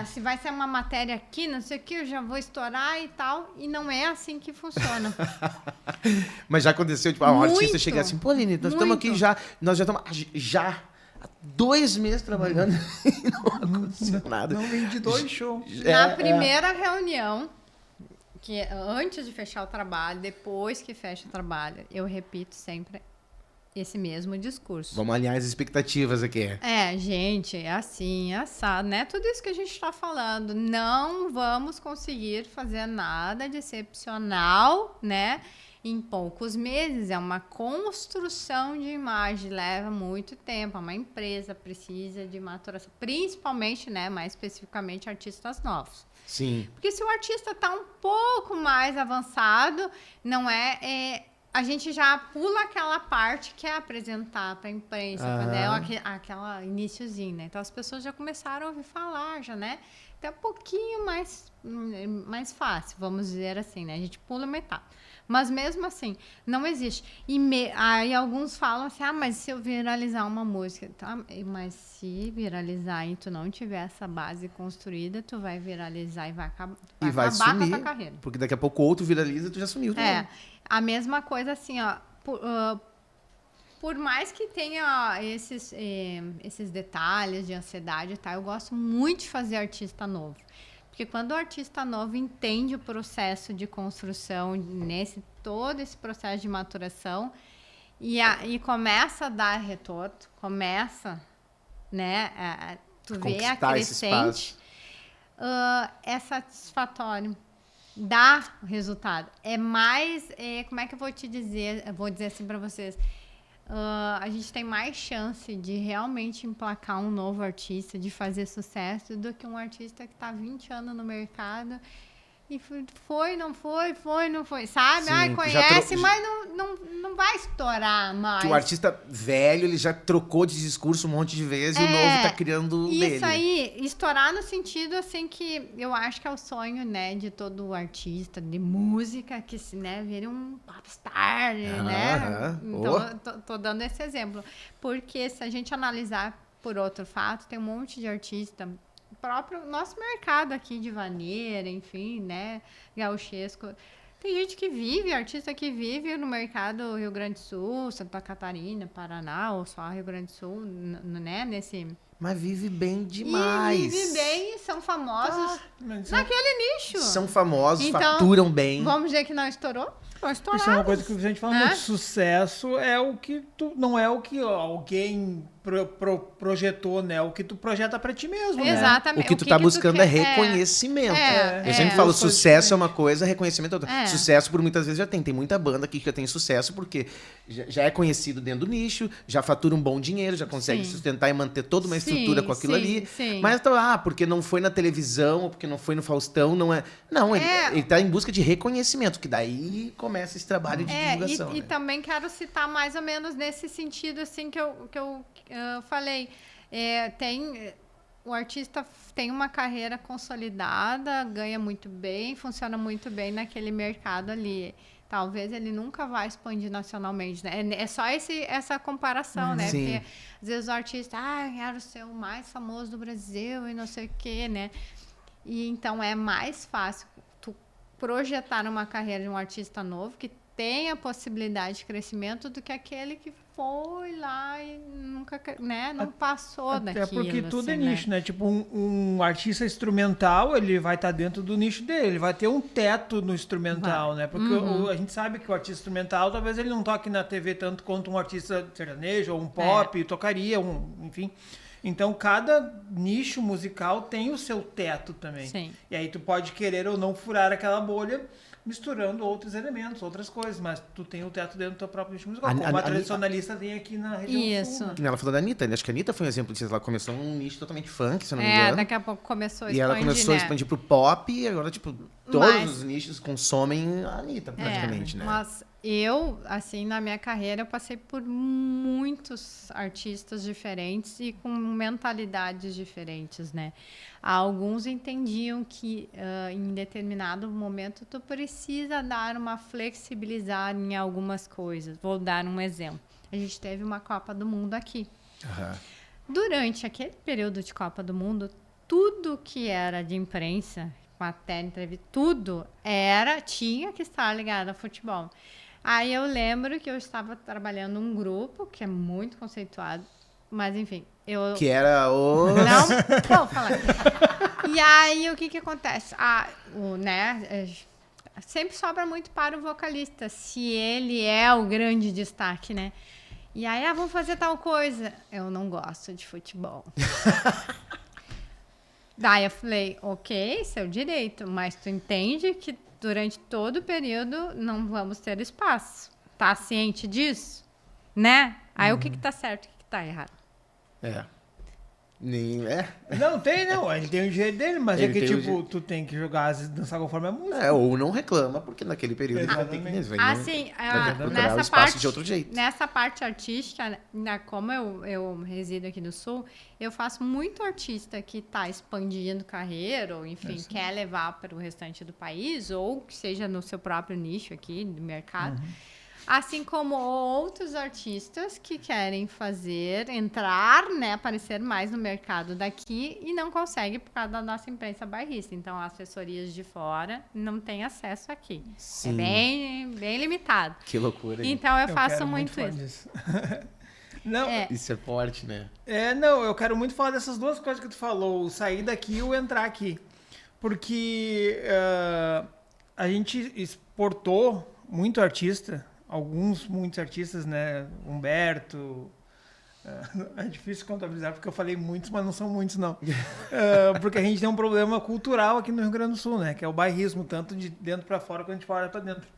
Se vai ser uma matéria aqui, não sei o que, eu já vou estourar e tal. E não é assim que funciona. Mas já aconteceu, tipo, um artista chegar assim, pô, Aline, nós estamos aqui nós já estamos há 2 meses trabalhando e não aconteceu nada. Não vendi 2 shows. Na primeira reunião, que antes de fechar o trabalho, depois que fecha o trabalho, eu repito sempre esse mesmo discurso. Vamos alinhar as expectativas aqui. Gente, é assim, é assado, né? Tudo isso que a gente está falando. Não vamos conseguir fazer nada de excepcional, né? Em poucos meses. É uma construção de imagem, leva muito tempo. Uma empresa precisa de maturação, principalmente, né? Mais especificamente, artistas novos. Sim. Porque se o artista está um pouco mais avançado, não a gente já pula aquela parte que é apresentar para a imprensa, né? Aquela iniciozinho, né? Então as pessoas já começaram a ouvir falar, já, né? Então é um pouquinho mais fácil, vamos dizer assim, né? A gente pula metade. Mas mesmo assim, não existe. Aí alguns falam assim, mas se eu viralizar uma música, tá? Mas se viralizar e tu não tiver essa base construída, tu vai viralizar e vai acabar com a tua carreira. Porque daqui a pouco outro viraliza e tu já sumiu. A mesma coisa assim, ó. Por mais que tenha esses detalhes de ansiedade e tal, eu gosto muito de fazer artista novo. Porque quando o artista novo entende o processo de construção, todo esse processo de maturação, e começa a dar retorno, começa, né, tu vê a crescente, é satisfatório, dá resultado. É mais, como é que eu vou te dizer? Eu vou dizer assim para vocês. A gente tem mais chance de realmente emplacar um novo artista, de fazer sucesso, do que um artista que está 20 anos no mercado e não foi, sabe? Sim, conhece, mas não vai estourar mais. Que o artista velho, ele já trocou de discurso um monte de vezes e o novo tá criando dele. Isso aí, estourar no sentido, assim, que eu acho que é o sonho, né, de todo artista de música, que se, né, vire um popstar, né? Então, tô dando esse exemplo. Porque se a gente analisar por outro fato, tem um monte de artista, próprio nosso mercado aqui de vaneira, enfim, né, gauchesco. Tem gente que vive, artista que vive no mercado Rio Grande do Sul, Santa Catarina, Paraná, ou só Rio Grande do Sul, né, Mas vive bem demais. Vive bem, são famosos naquele nicho. São famosos, então, faturam bem. Vamos dizer que não estourou? Isso é uma coisa que a gente fala muito. Sucesso é o que tu... Não é o que alguém projetou, né? O que tu projeta pra ti mesmo, né? Exatamente. O que tu tá buscando é reconhecimento. Eu sempre falo, sucesso é uma coisa, reconhecimento é outra. Sucesso, por muitas vezes, já tem muita banda aqui que já tem sucesso, porque já é conhecido dentro do nicho, já fatura um bom dinheiro, já consegue sustentar e manter toda uma estrutura com aquilo ali. Sim. Mas, porque não foi na televisão, ou porque não foi no Faustão, não é... Não, ele tá em busca de reconhecimento, que daí começa esse trabalho de divulgação. E também quero citar mais ou menos nesse sentido, assim, que eu falei. O artista tem uma carreira consolidada, ganha muito bem, funciona muito bem naquele mercado ali. Talvez ele nunca vai expandir nacionalmente, né? É só essa comparação, né? Sim. Porque às vezes o artista, quero ser o mais famoso do Brasil e não sei o quê, né? E então é mais fácil tu projetar uma carreira de um artista novo que tem a possibilidade de crescimento do que aquele que foi lá e nunca, né, não passou daquilo. Até porque tudo assim, é nicho, né? Tipo, um artista instrumental, ele vai estar dentro do nicho dele, ele vai ter um teto no instrumental, né? Porque a gente sabe que o artista instrumental, talvez ele não toque na TV tanto quanto um artista sertanejo ou um pop, tocaria, enfim... Então, cada nicho musical tem o seu teto também. Sim. E aí tu pode querer ou não furar aquela bolha misturando outros elementos, outras coisas, mas tu tem o teto dentro do teu próprio nicho musical, como a tradicionalista tem aqui na região sul. Né? Que ela falou da Anitta, acho que a Anitta foi um exemplo disso. Ela começou um nicho totalmente funk, se eu não me engano. Daqui a pouco começou a expandir, E ela começou a expandir pro pop e agora, tipo, todos os nichos consomem a Anitta, praticamente, né? Mas eu, assim, na minha carreira, eu passei por muitos artistas diferentes e com mentalidades diferentes, né? Alguns entendiam que em determinado momento tu precisa dar uma flexibilizada em algumas coisas. Vou dar um exemplo. A gente teve uma Copa do Mundo aqui. Durante aquele período de Copa do Mundo, tudo que era de imprensa, matéria, entrevista, tudo tinha que estar ligado ao futebol. Aí eu lembro que eu estava trabalhando num grupo que é muito conceituado, mas enfim, que era o... Não vou falar. E aí, o que acontece? Sempre sobra muito para o vocalista, se ele é o grande destaque, né? E aí, vamos fazer tal coisa. Eu não gosto de futebol. Daí eu falei, ok, seu direito, mas tu entende que durante todo o período não vamos ter espaço. Tá ciente disso? Né? Aí o que tá certo e o que tá errado? Não, ele tem o jeito dele, mas ele tipo, tu tem que jogar, dançar conforme a música. Ou não reclama, porque naquele período ele vai ter que procurar o espaço de outro jeito. Nessa parte artística, como eu resido aqui no Sul, eu faço muito artista que está expandindo carreira, ou enfim, quer levar para o restante do país, ou que seja no seu próprio nicho aqui, do mercado. Assim como outros artistas que querem entrar, né, aparecer mais no mercado daqui e não conseguem por causa da nossa imprensa bairrista. Então, assessorias de fora não têm acesso aqui. Sim. É bem limitado. Que loucura. Então, eu faço muito isso. Não, isso é forte, né? Eu quero muito falar dessas duas coisas que tu falou, o sair daqui e o entrar aqui. Porque a gente exportou muito artista, muitos artistas, né? Humberto. É difícil contabilizar porque eu falei muitos, mas não são muitos, não. Porque a gente tem um problema cultural aqui no Rio Grande do Sul, né? Que é o bairrismo, tanto de dentro para fora quanto de fora para dentro.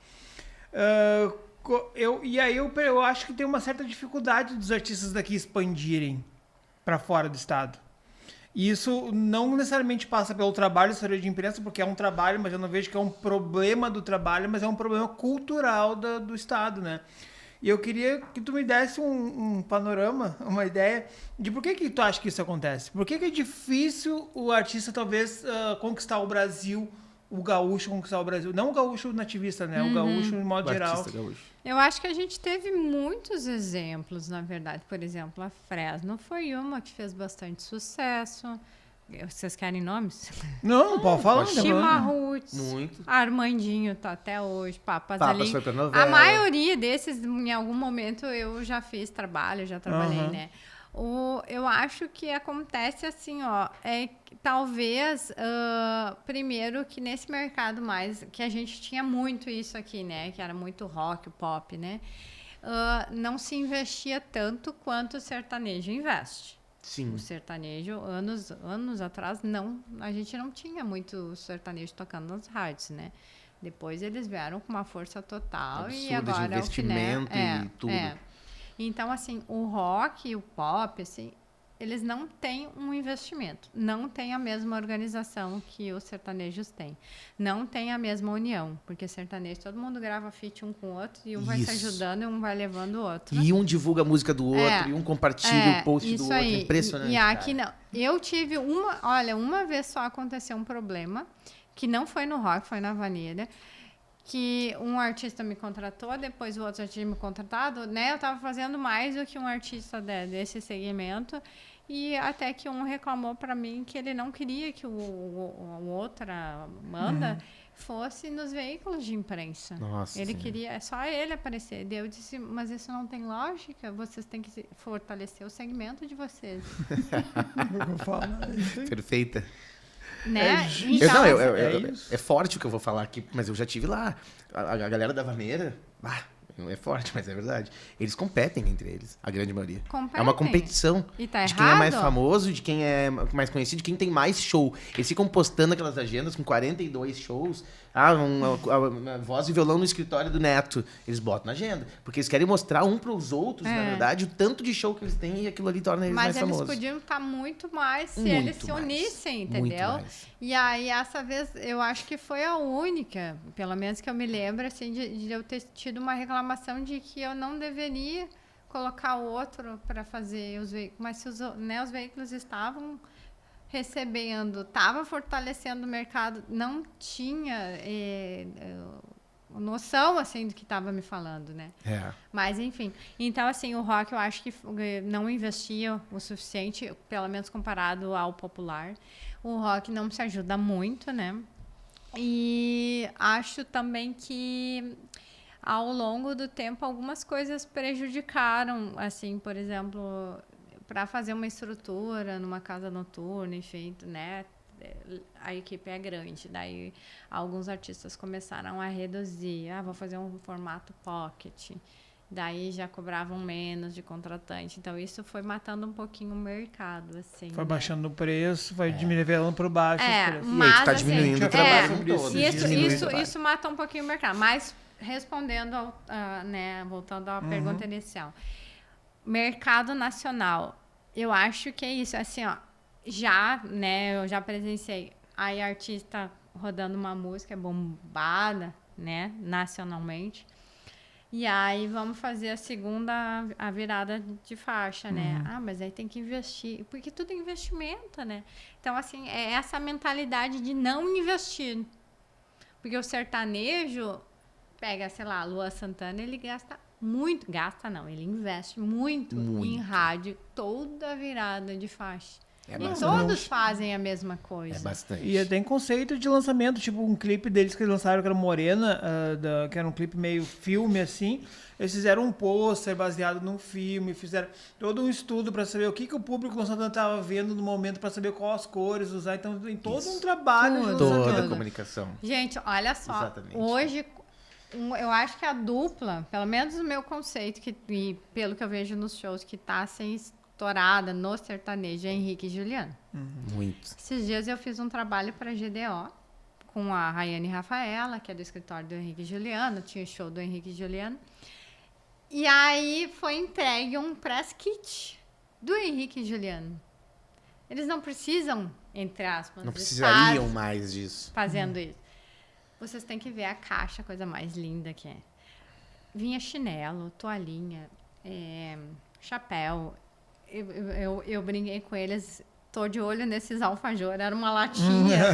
Eu acho que tem uma certa dificuldade dos artistas daqui expandirem para fora do estado. E isso não necessariamente passa pelo trabalho de assessoria de imprensa, porque é um trabalho, mas eu não vejo que é um problema do trabalho, mas é um problema cultural do estado, né? E eu queria que tu me desse um panorama, uma ideia de por que tu acha que isso acontece. Por que é difícil o artista, talvez, conquistar o Brasil, o gaúcho conquistar o Brasil. Não o gaúcho nativista, né? O gaúcho, de modo geral. Gaúcho. Eu acho que a gente teve muitos exemplos, na verdade. Por exemplo, a Fresno foi uma que fez bastante sucesso. Vocês querem nomes? Não, pode falar. Chimarruts. Muito. Armandinho tá até hoje. Papas ali. Foi pra novela. A maioria desses, em algum momento, eu já fiz trabalho, já trabalhei, né? Eu acho que acontece assim, ó, talvez, primeiro que nesse mercado mais, que a gente tinha muito isso aqui, né, que era muito rock, pop, né, não se investia tanto quanto o sertanejo investe. Sim. O sertanejo, anos atrás, a gente não tinha muito sertanejo tocando nas rádios, né. Depois eles vieram com uma força total Absurda e agora de investimento e tudo. Então, assim, o rock e o pop, assim, eles não têm um investimento. Não tem a mesma organização que os sertanejos têm. Não tem a mesma união. Porque sertanejo, todo mundo grava feat um com o outro e um vai se ajudando e um vai levando o outro. E um divulga a música do outro e um compartilha o post do outro. Aí. Impressionante. E aqui não. Eu tive uma vez só aconteceu um problema, que não foi no rock, foi na Vanilla, que um artista me contratou, depois o outro já tinha me contratado, né? Eu estava fazendo mais do que um artista desse segmento, e até que um reclamou para mim que ele não queria que outra banda fosse nos veículos de imprensa. Nossa, ele queria só ele aparecer. Daí eu disse, mas isso não tem lógica, vocês têm que fortalecer o segmento de vocês. Perfeita. Né? Então, é forte o que eu vou falar aqui, mas eu já tive lá. A galera da Vaneira, não é forte, mas é verdade. Eles competem entre eles, a grande maioria. Competem. É uma competição E tá de quem é mais errado? famoso, de quem é mais conhecido, de quem tem mais show. Eles ficam postando aquelas agendas com 42 shows. A voz e violão no escritório do Neto. Eles botam na agenda. Porque eles querem mostrar um para os outros, na verdade, o tanto de show que eles têm e aquilo ali torna eles mais famosos. Mas eles podiam estar muito mais se Muito eles se mais. unissem, Muito entendeu? mais. E aí, essa vez, eu acho que foi a única, pelo menos que eu me lembro, assim, de eu ter tido uma reclamação de que eu não deveria colocar o outro para fazer os veículos. Mas se os veículos estavam recebendo, estava fortalecendo o mercado, não tinha noção, assim, do que estava me falando, né? Mas, enfim. Então, assim, o rock eu acho que não investia o suficiente, pelo menos comparado ao popular. O rock não se ajuda muito, né? E acho também que, ao longo do tempo, algumas coisas prejudicaram, assim, por exemplo, para fazer uma estrutura numa casa noturna, enfim, né? A equipe é grande, daí alguns artistas começaram a reduzir, vou fazer um formato pocket, daí já cobravam menos de contratante, então isso foi matando um pouquinho o mercado, assim. Foi baixando o preço, vai nivelando por baixo os preços. E aí tu tá diminuindo assim, o trabalho todo. Isso mata um pouquinho o mercado, mas respondendo, voltando à pergunta inicial, mercado nacional, eu acho que é isso, assim, ó, eu já presenciei aí artista rodando uma música bombada, né, nacionalmente, e aí vamos fazer a virada de faixa, né? Mas aí tem que investir, porque tudo é investimento, né? Então, assim, é essa mentalidade de não investir, porque o sertanejo pega, sei lá, Luan Santana, ele ele investe muito em rádio, toda a virada de faixa. E todos fazem a mesma coisa. É bastante. E tem conceito de lançamento, tipo um clipe deles que eles lançaram, que era Morena, que era um clipe meio filme, assim. Eles fizeram um pôster baseado num filme, fizeram todo um estudo para saber o que o público lançador estava vendo no momento, para saber quais as cores usar. Então tem todo um trabalho de lançamento. Toda a comunicação. Gente, olha só. Exatamente. Hoje, eu acho que a dupla, pelo menos no meu conceito, e pelo que eu vejo nos shows, que tá assim estourada no sertanejo, é Henrique e Juliano. Muito. Esses dias eu fiz um trabalho para GDO com a Rayane Rafaela, que é do escritório do Henrique e Juliano, tinha o show do Henrique e Juliano. E aí foi entregue um press kit do Henrique e Juliano. Eles não precisam, entre aspas, não precisariam estar mais disso. fazendo isso. Vocês têm que ver a caixa, a coisa mais linda que é. Vinha chinelo, toalhinha, chapéu. Eu brinquei com eles, tô de olho nesses alfajores, era uma latinha,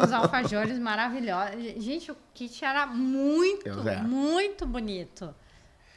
os alfajores maravilhosos. Gente, o kit era muito bonito.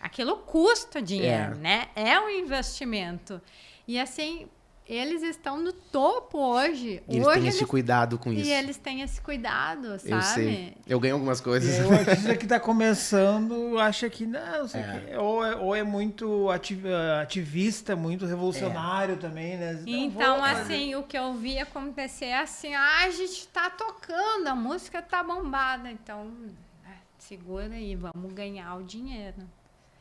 Aquilo custa dinheiro, né? É um investimento. E assim, eles estão no topo hoje. E eles hoje têm esse cuidado com isso. E eles têm esse cuidado, sabe? Eu sei. Eu ganho algumas coisas. E aí o artista que tá começando acha que não sei o quê. Ou é muito ativista, muito revolucionário também, né? Não, Então, vou fazer. assim, o que eu vi acontecer é assim, a gente tá tocando, a música tá bombada, então segura aí, vamos ganhar o dinheiro.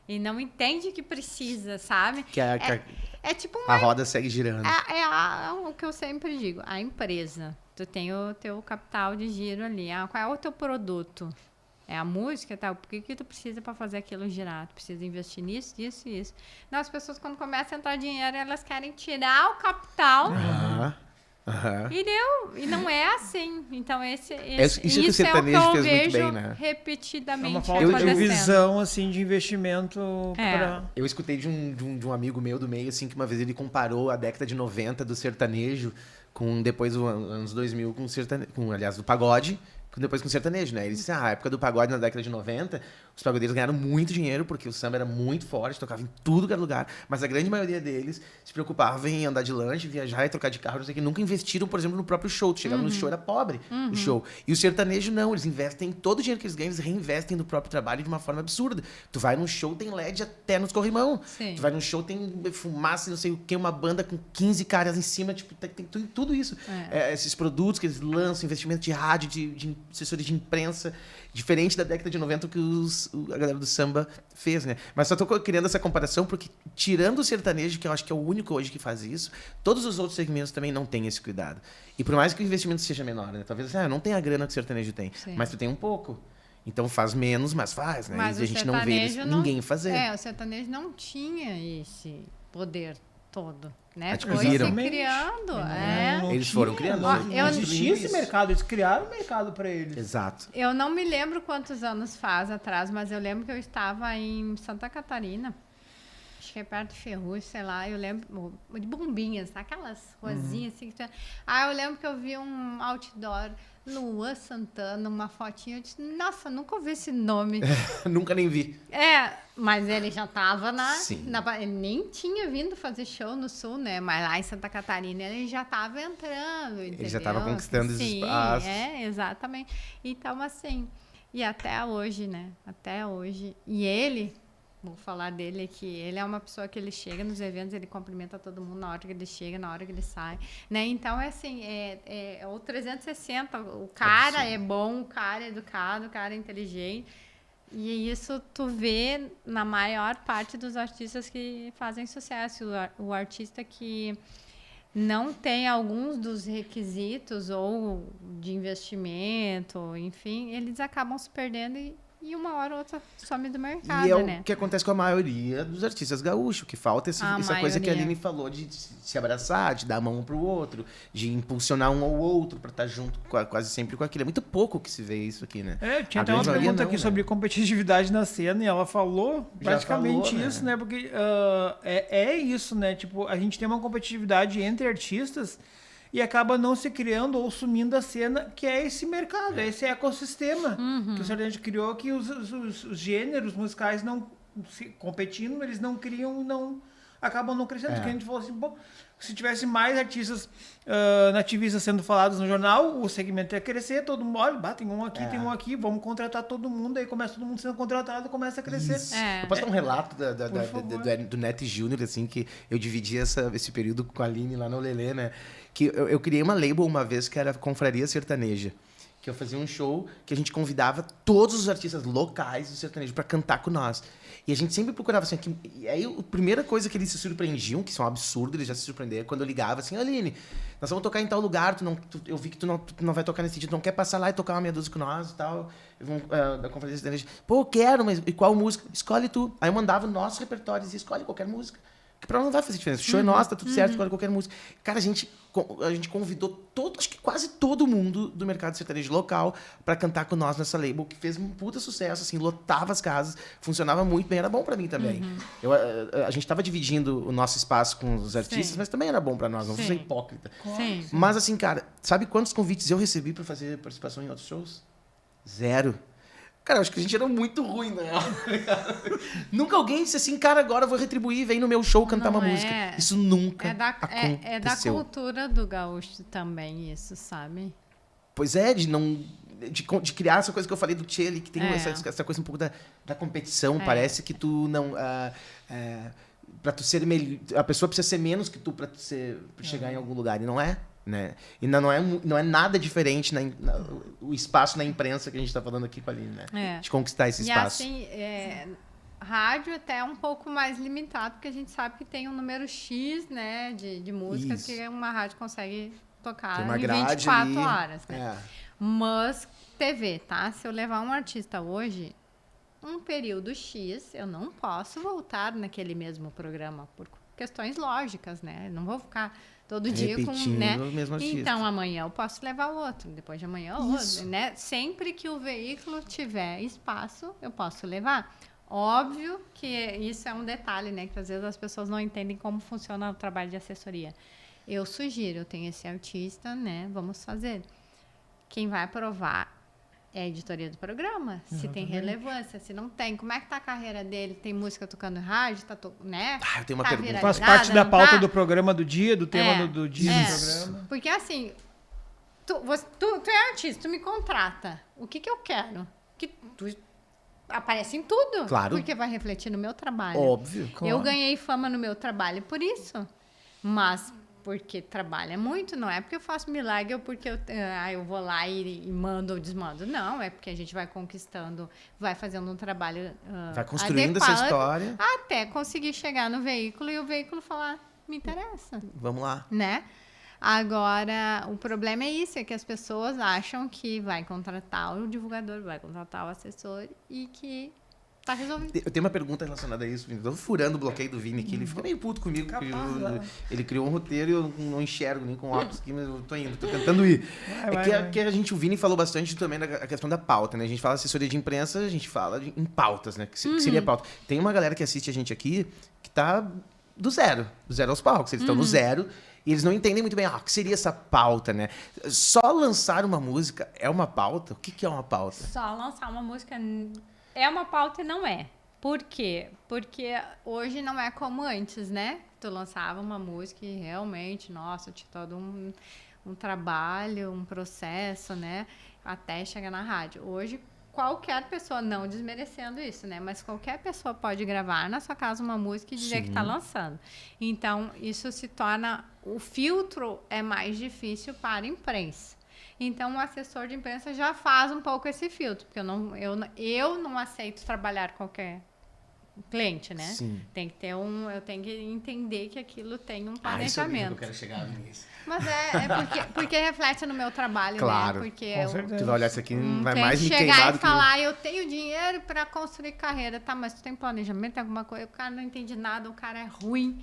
E não entende que precisa, sabe? É tipo a roda segue girando. o que eu sempre digo, a empresa, tu tem o teu capital de giro ali, qual é o teu produto? É a música, tá? Por que tu precisa para fazer aquilo girar? Tu precisa investir nisso, isso e isso. Não, as pessoas, quando começam a entrar dinheiro, elas querem tirar o capital. E deu. E não é assim. Então, isso que o sertanejo é o que eu fez muito vejo bem, né? repetidamente É uma falta de acontecendo. visão, assim, de investimento pra... Eu escutei de um amigo meu do meio, assim, que uma vez ele comparou a década de 90 do sertanejo com depois os anos 2000 com sertanejo, aliás, do pagode, depois com o sertanejo, né? Ele disse, a época do pagode na década de 90, os pagodeiros ganharam muito dinheiro, porque o samba era muito forte, tocava em tudo que era lugar, mas a grande maioria deles se preocupava em andar de lanche, viajar e trocar de carro, não sei o que, nunca investiram, por exemplo, no próprio show. Tu chegava no show, era pobre o show. E o sertanejo não, eles investem, todo o dinheiro que eles ganham, eles reinvestem no próprio trabalho de uma forma absurda. Tu vai num show, tem LED até nos corrimão. Sim. Tu vai num show, tem fumaça, não sei o que, uma banda com 15 caras em cima, tipo, tem tudo isso. Esses produtos que eles lançam, investimento de rádio, de assessoria de imprensa, diferente da década de 90 que a galera do samba fez, né? Mas só tô criando essa comparação porque, tirando o sertanejo, que eu acho que é o único hoje que faz isso, todos os outros segmentos também não têm esse cuidado. E por mais que o investimento seja menor, né? Talvez não tem a grana que o sertanejo tem, Sim. mas tu tem um pouco. Então faz menos, mas faz, né? Mas e a gente não vê ninguém fazer. O sertanejo não tinha esse poder todo, né? Adquiriram. Foi se criando, Eles foram criando. Não existia esse mercado, eles criaram o mercado para eles. Exato. Eu não me lembro quantos anos faz atrás, mas eu lembro que eu estava em Santa Catarina, acho que é perto de Ferrugem, sei lá, eu lembro de Bombinhas, aquelas ruazinhas assim. Eu lembro que eu vi um outdoor, Luan Santana, uma fotinha, eu disse, nossa, nunca ouvi esse nome. Nunca nem vi. Mas ele já estava Sim. ele nem tinha vindo fazer show no Sul, né? Mas lá em Santa Catarina ele já estava entrando, entendeu? Ele já estava conquistando esses espaços. Exatamente. Então, assim, e até hoje, né? Até hoje. E ele, vou falar dele aqui, ele é uma pessoa que ele chega nos eventos, ele cumprimenta todo mundo na hora que ele chega, na hora que ele sai, né? Então, é assim, é o 360, o cara é bom, o cara é educado, o cara é inteligente, e isso tu vê na maior parte dos artistas que fazem sucesso, o artista que não tem alguns dos requisitos ou de investimento, enfim, eles acabam se perdendo e uma hora ou outra some do mercado, e é né? o que acontece com a maioria dos artistas gaúchos, que falta essa coisa que a Aline falou de se abraçar, de dar a mão um pro outro, de impulsionar um ao outro para estar junto quase sempre com aquilo. É muito pouco que se vê isso aqui, né? Tinha até uma pergunta aqui sobre competitividade na cena e ela falou praticamente isso, né? Porque é isso, né? Tipo, a gente tem uma competitividade entre artistas e acaba não se criando ou sumindo a cena, que é esse mercado, esse ecossistema que o sertanejo criou, que os gêneros musicais não competindo, eles não criam, acabam não crescendo. Porque a gente falou assim, bom, se tivesse mais artistas nativistas sendo falados no jornal, o segmento ia crescer, todo mundo, olha, tem um aqui, vamos contratar todo mundo, aí começa todo mundo sendo contratado, começa a crescer. Eu posso dar um relato do Net Júnior, assim, que eu dividi esse período com a Aline lá no Lelê, né? Que eu criei uma label uma vez que era Confraria Sertaneja. Que eu fazia um show que a gente convidava todos os artistas locais do sertanejo para cantar com nós. E a gente sempre procurava assim. E aí a primeira coisa que eles se surpreendiam, que isso é um absurdo, eles já se surpreenderam, quando eu ligava assim, Aline, nós vamos tocar em tal lugar, eu vi que tu não vai tocar nesse dia, tu não quer passar lá e tocar uma meia dúzia com nós e tal, da Confraria Sertaneja. Pô, eu quero, mas e qual música? Escolhe tu. Aí eu mandava o nosso repertório e escolhe qualquer música. Que pra nós não vai fazer diferença. O show é nosso, tá tudo certo, escolhe qualquer música. Cara, a gente convidou acho que quase todo mundo do mercado sertanejo local pra cantar com nós nessa label, que fez um puta sucesso, assim, lotava as casas, funcionava muito bem, era bom pra mim também. A gente tava dividindo o nosso espaço com os artistas, mas também era bom pra nós, não vou ser hipócrita. Sim. Mas assim, cara, sabe quantos convites eu recebi pra fazer participação em outros shows? 0. Cara, eu acho que a gente era muito ruim, na real. Nunca alguém disse assim, cara, agora eu vou retribuir, vem no meu show cantar uma música. Isso nunca aconteceu. É da cultura do gaúcho também, isso, sabe? Pois é, de criar essa coisa que eu falei do Tchê ali, que tem essa coisa um pouco da competição. Parece que tu não... pra tu ser melhor... A pessoa precisa ser menos que tu pra chegar em algum lugar. E não é, né? E não é nada diferente o espaço na imprensa que a gente tá falando aqui com a Aline, né? De conquistar esse espaço. E assim, rádio até é um pouco mais limitado, porque a gente sabe que tem um número X, né, de músicas que uma rádio consegue tocar em 24 ali, horas, né? Mas TV, tá? Se eu levar um artista hoje, um período X, eu não posso voltar naquele mesmo programa por questões lógicas, né? Eu não vou ficar todo dia repetindo, né? O mesmo artista. Então amanhã eu posso levar o outro, depois de amanhã o outro, né? Sempre que o veículo tiver espaço, eu posso levar. Óbvio que isso é um detalhe, né? Que às vezes as pessoas não entendem como funciona o trabalho de assessoria. Eu sugiro, eu tenho esse artista, né? Vamos fazer. Quem vai aprovar é a editoria do programa. Se tem relevância, se não tem. Como é que tá a carreira dele? Tem música tocando em rádio? Né? Eu tenho uma pergunta. Faz parte da pauta do programa do dia, do tema do dia do programa. Porque assim, tu é artista, tu me contrata. O que eu quero? Que tu aparece em tudo. Claro. Porque vai refletir no meu trabalho. Óbvio. Claro. Eu ganhei fama no meu trabalho por isso. Mas porque trabalha muito, não é porque eu faço milagre ou porque eu vou lá e mando ou desmando. Não, é porque a gente vai conquistando, vai fazendo um trabalho vai construindo essa história. Até conseguir chegar no veículo e o veículo falar, me interessa. Vamos lá. Né? Agora, o problema é isso, é que as pessoas acham que vai contratar o divulgador, vai contratar o assessor e que tá resolvido. Eu tenho uma pergunta relacionada a isso, Vini. Tô furando o bloqueio do Vini aqui. Ele fica meio puto comigo. Ele criou um roteiro e eu não enxergo nem com óculos aqui, mas eu tô indo, tô tentando ir. O Vini falou bastante também da questão da pauta, né? A gente fala assessoria de imprensa, a gente fala em pautas, né? Que seria pauta. Tem uma galera que assiste a gente aqui que tá do zero aos palcos. Eles estão no zero e eles não entendem muito bem o que seria essa pauta, né? Só lançar uma música é uma pauta? O que é uma pauta? Só lançar uma música... É uma pauta e não é. Por quê? Porque hoje não é como antes, né? Tu lançava uma música e realmente, nossa, tinha todo um trabalho, um processo, né? Até chegar na rádio. Hoje, qualquer pessoa, não desmerecendo isso, né? Mas qualquer pessoa pode gravar na sua casa uma música e dizer que está lançando. Então, isso se torna... O filtro é mais difícil para a imprensa. Então, o assessor de imprensa já faz um pouco esse filtro, porque eu não aceito trabalhar qualquer cliente, né? Sim. Tem que ter eu tenho que entender que aquilo tem um planejamento. Eu quero chegar nisso. Mas porque reflete no meu trabalho, claro, né? Porque tu vai olhar isso aqui, vai mais me chegar queimado e falar, eu tenho dinheiro para construir carreira, tá? Mas tu tem planejamento, tem alguma coisa, o cara não entende nada, o cara é ruim.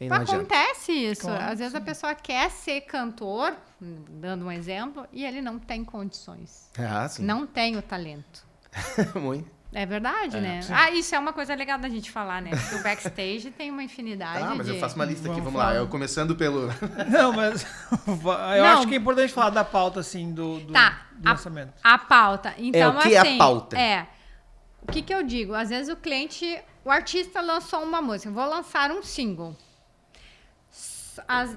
Acontece isso. Claro, às vezes a pessoa quer ser cantor, dando um exemplo, e ele não tem condições. Sim. Não tem o talento. Muito. É verdade, né? Sim. Isso é uma coisa legal da gente falar, né? Porque o backstage tem uma infinidade mas eu faço uma lista aqui, vamos lá. Eu começando pelo... Não, mas eu acho que é importante falar da pauta, assim, do lançamento. A pauta. Então, o que é a pauta? O que eu digo? Às vezes o artista lançou uma música, vou lançar um single.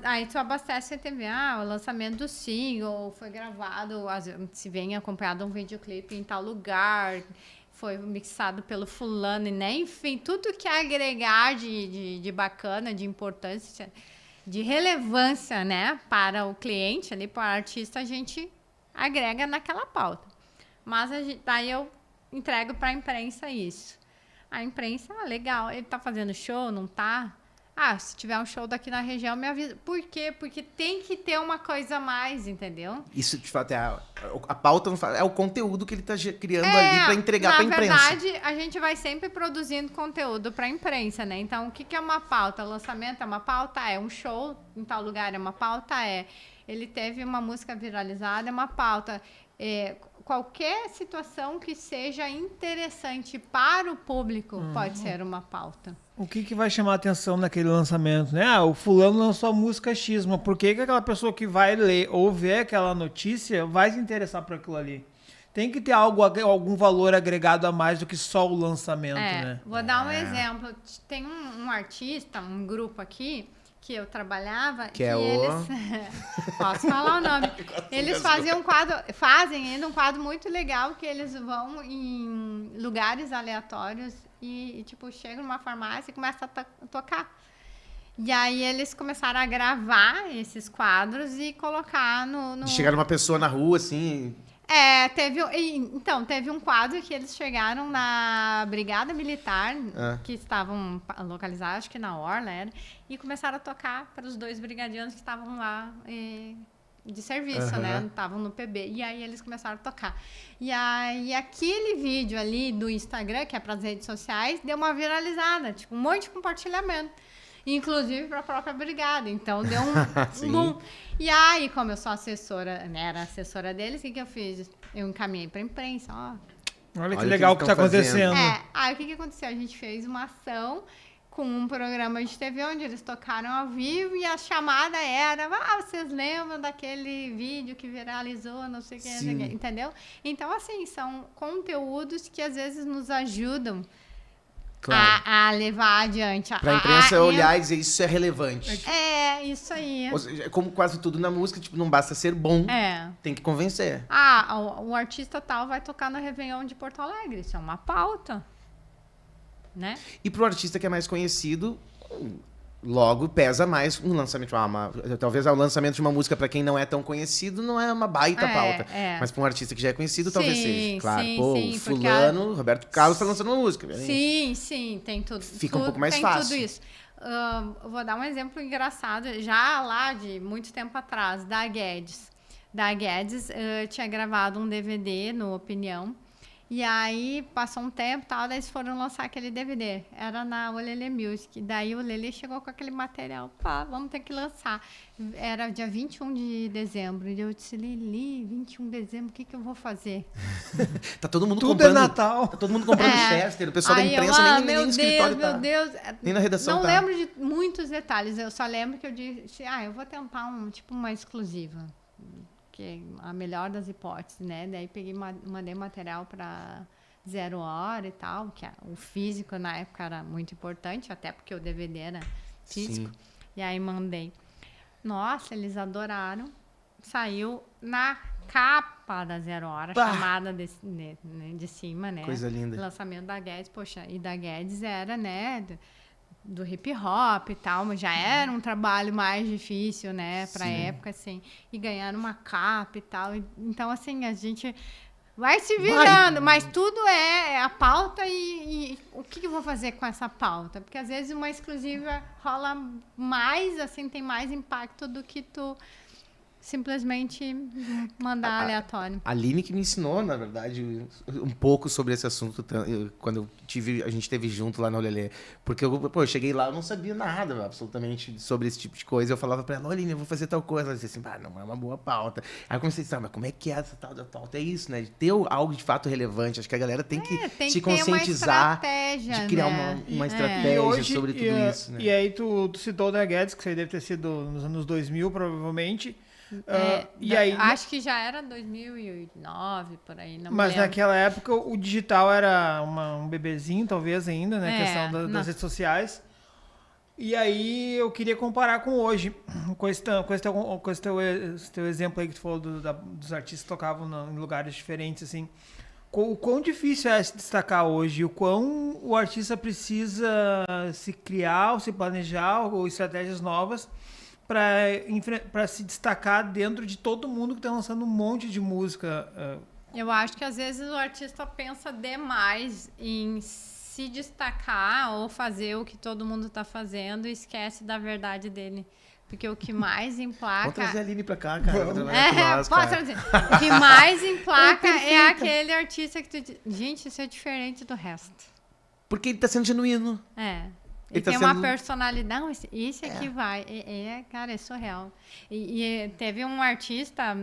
Aí tu abastece a TV, o lançamento do single foi gravado, se vem acompanhado um videoclipe em tal lugar, foi mixado pelo fulano, né? Enfim, tudo que agregar de bacana, de importância, de relevância, né? Para o cliente, ali, para o artista, a gente agrega naquela pauta. Mas daí eu entrego para a imprensa isso. A imprensa, legal, ele tá fazendo show, não tá? Se tiver um show daqui na região, me avisa. Por quê? Porque tem que ter uma coisa a mais, entendeu? Isso, de fato, a pauta é o conteúdo que ele está criando ali para entregar para a imprensa. Na verdade, a gente vai sempre produzindo conteúdo para a imprensa, né? Então, o que é uma pauta? Lançamento é uma pauta? É um show em tal lugar? É uma pauta? Ele teve uma música viralizada? É uma pauta. Qualquer situação que seja interessante para o público pode ser uma pauta. O que vai chamar a atenção naquele lançamento, né? O fulano lançou a música X, mas por que aquela pessoa que vai ler ou ver aquela notícia vai se interessar por aquilo ali? tem que ter algum valor agregado a mais do que só o lançamento, né? Vou dar um exemplo. Tem um artista, um grupo aqui, que eu trabalhava, que é eles... Posso falar o nome. Eles faziam fazem ainda um quadro muito legal, que eles vão em lugares aleatórios e tipo, chegam numa farmácia e começam a tocar. E aí eles começaram a gravar esses quadros e colocar no... Chegar uma pessoa na rua, assim... teve um quadro que eles chegaram na Brigada Militar, que estavam localizados, acho que na Orla, e começaram a tocar para os 2 brigadianos que estavam lá de serviço, né? Estavam no PB. E aí eles começaram a tocar. E aí aquele vídeo ali do Instagram, que é para as redes sociais, deu uma viralizada, tipo, um monte de compartilhamento. Inclusive para a própria brigada. Então, deu um boom. E aí, como eu sou assessora, né, era assessora deles, o que eu fiz? Eu encaminhei para a imprensa, Olha que legal que está acontecendo. Aí, o que aconteceu? A gente fez uma ação com um programa de TV onde eles tocaram ao vivo e a chamada era, vocês lembram daquele vídeo que viralizou, não sei o que, entendeu? Então, assim, são conteúdos que às vezes nos ajudam a levar adiante. Pra imprensa olhar e dizer isso é relevante. Isso aí. Ou seja, como quase tudo na música, tipo, não basta ser bom, tem que convencer. O artista tal vai tocar no Réveillon de Porto Alegre, isso é uma pauta, né? E pro artista que é mais conhecido, logo pesa mais um lançamento. Talvez o lançamento de uma música para quem não é tão conhecido não é uma baita pauta. Mas para um artista que já é conhecido, talvez seja. Claro, fulano, Roberto Carlos está lançando uma música. Sim, tem tudo. Fica um pouco mais fácil. Tudo isso. Vou dar um exemplo engraçado, já lá de muito tempo atrás, da Guedes. Da Guedes tinha gravado um DVD no Opinião. E aí, passou um tempo e tal, daí eles foram lançar aquele DVD. Era na Olelê Music. Daí o Lelê chegou com aquele material. Vamos ter que lançar. Era dia 21 de dezembro. E eu disse, Lili, 21 de dezembro, o que eu vou fazer? Tá todo mundo Tudo comprando. É Natal. Tá todo mundo comprando Chester. O pessoal da imprensa nem no escritório tá. Meu Deus. Nem na redação não lembro de muitos detalhes. Eu só lembro que eu disse, eu vou tentar uma exclusiva. Que é a melhor das hipóteses, né? Daí mandei material para 0 Hora e tal, que o físico na época era muito importante, até porque o DVD era físico. Sim. E aí mandei. Nossa, eles adoraram. Saiu na capa da 0 Hora, chamada de cima, né? Coisa linda. Lançamento da Guedes, e da Guedes era, né? Do hip hop e tal, mas já era um trabalho mais difícil, né, pra época, assim, e ganhar uma capa e tal. Então, assim, a gente vai se virando, mas tudo é a pauta e o que eu vou fazer com essa pauta? Porque, às vezes, uma exclusiva rola mais, assim, tem mais impacto do que tu simplesmente mandar aleatório. A Aline que me ensinou, na verdade, um pouco sobre esse assunto quando a gente esteve junto lá na Olelê. Porque eu cheguei lá, eu não sabia nada absolutamente sobre esse tipo de coisa. Eu falava pra ela, Aline, eu vou fazer tal coisa. Ela disse assim, não é uma boa pauta. Aí eu comecei a dizer, mas como é que é essa tal da pauta? É isso, né? De ter algo de fato relevante. Acho que a galera tem que se conscientizar de criar uma estratégia sobre tudo isso. Né? E aí tu citou da Guedes, que isso aí deve ter sido nos anos 2000, provavelmente. Acho que já era 2009, por aí. Mas naquela época o digital era um bebezinho, talvez ainda, né? Questão das redes sociais. E aí eu queria comparar com hoje, com esse teu exemplo aí que tu falou dos artistas que tocavam em lugares diferentes, assim. O quão difícil é se destacar hoje? O quão o artista precisa se criar, ou se planejar, ou estratégias novas para se destacar dentro de todo mundo que está lançando um monte de música. Eu acho que às vezes o artista pensa demais em se destacar ou fazer o que todo mundo está fazendo e esquece da verdade dele. Porque o que mais emplaca... Vamos trazer a Aline pra cá, cara. Pode trazer. O que mais emplaca é aquele artista que tu diz, gente, isso é diferente do resto. Porque ele tá sendo genuíno. Ele tem uma personalidade. Não, esse aqui vai. Cara, é surreal. E teve um artista,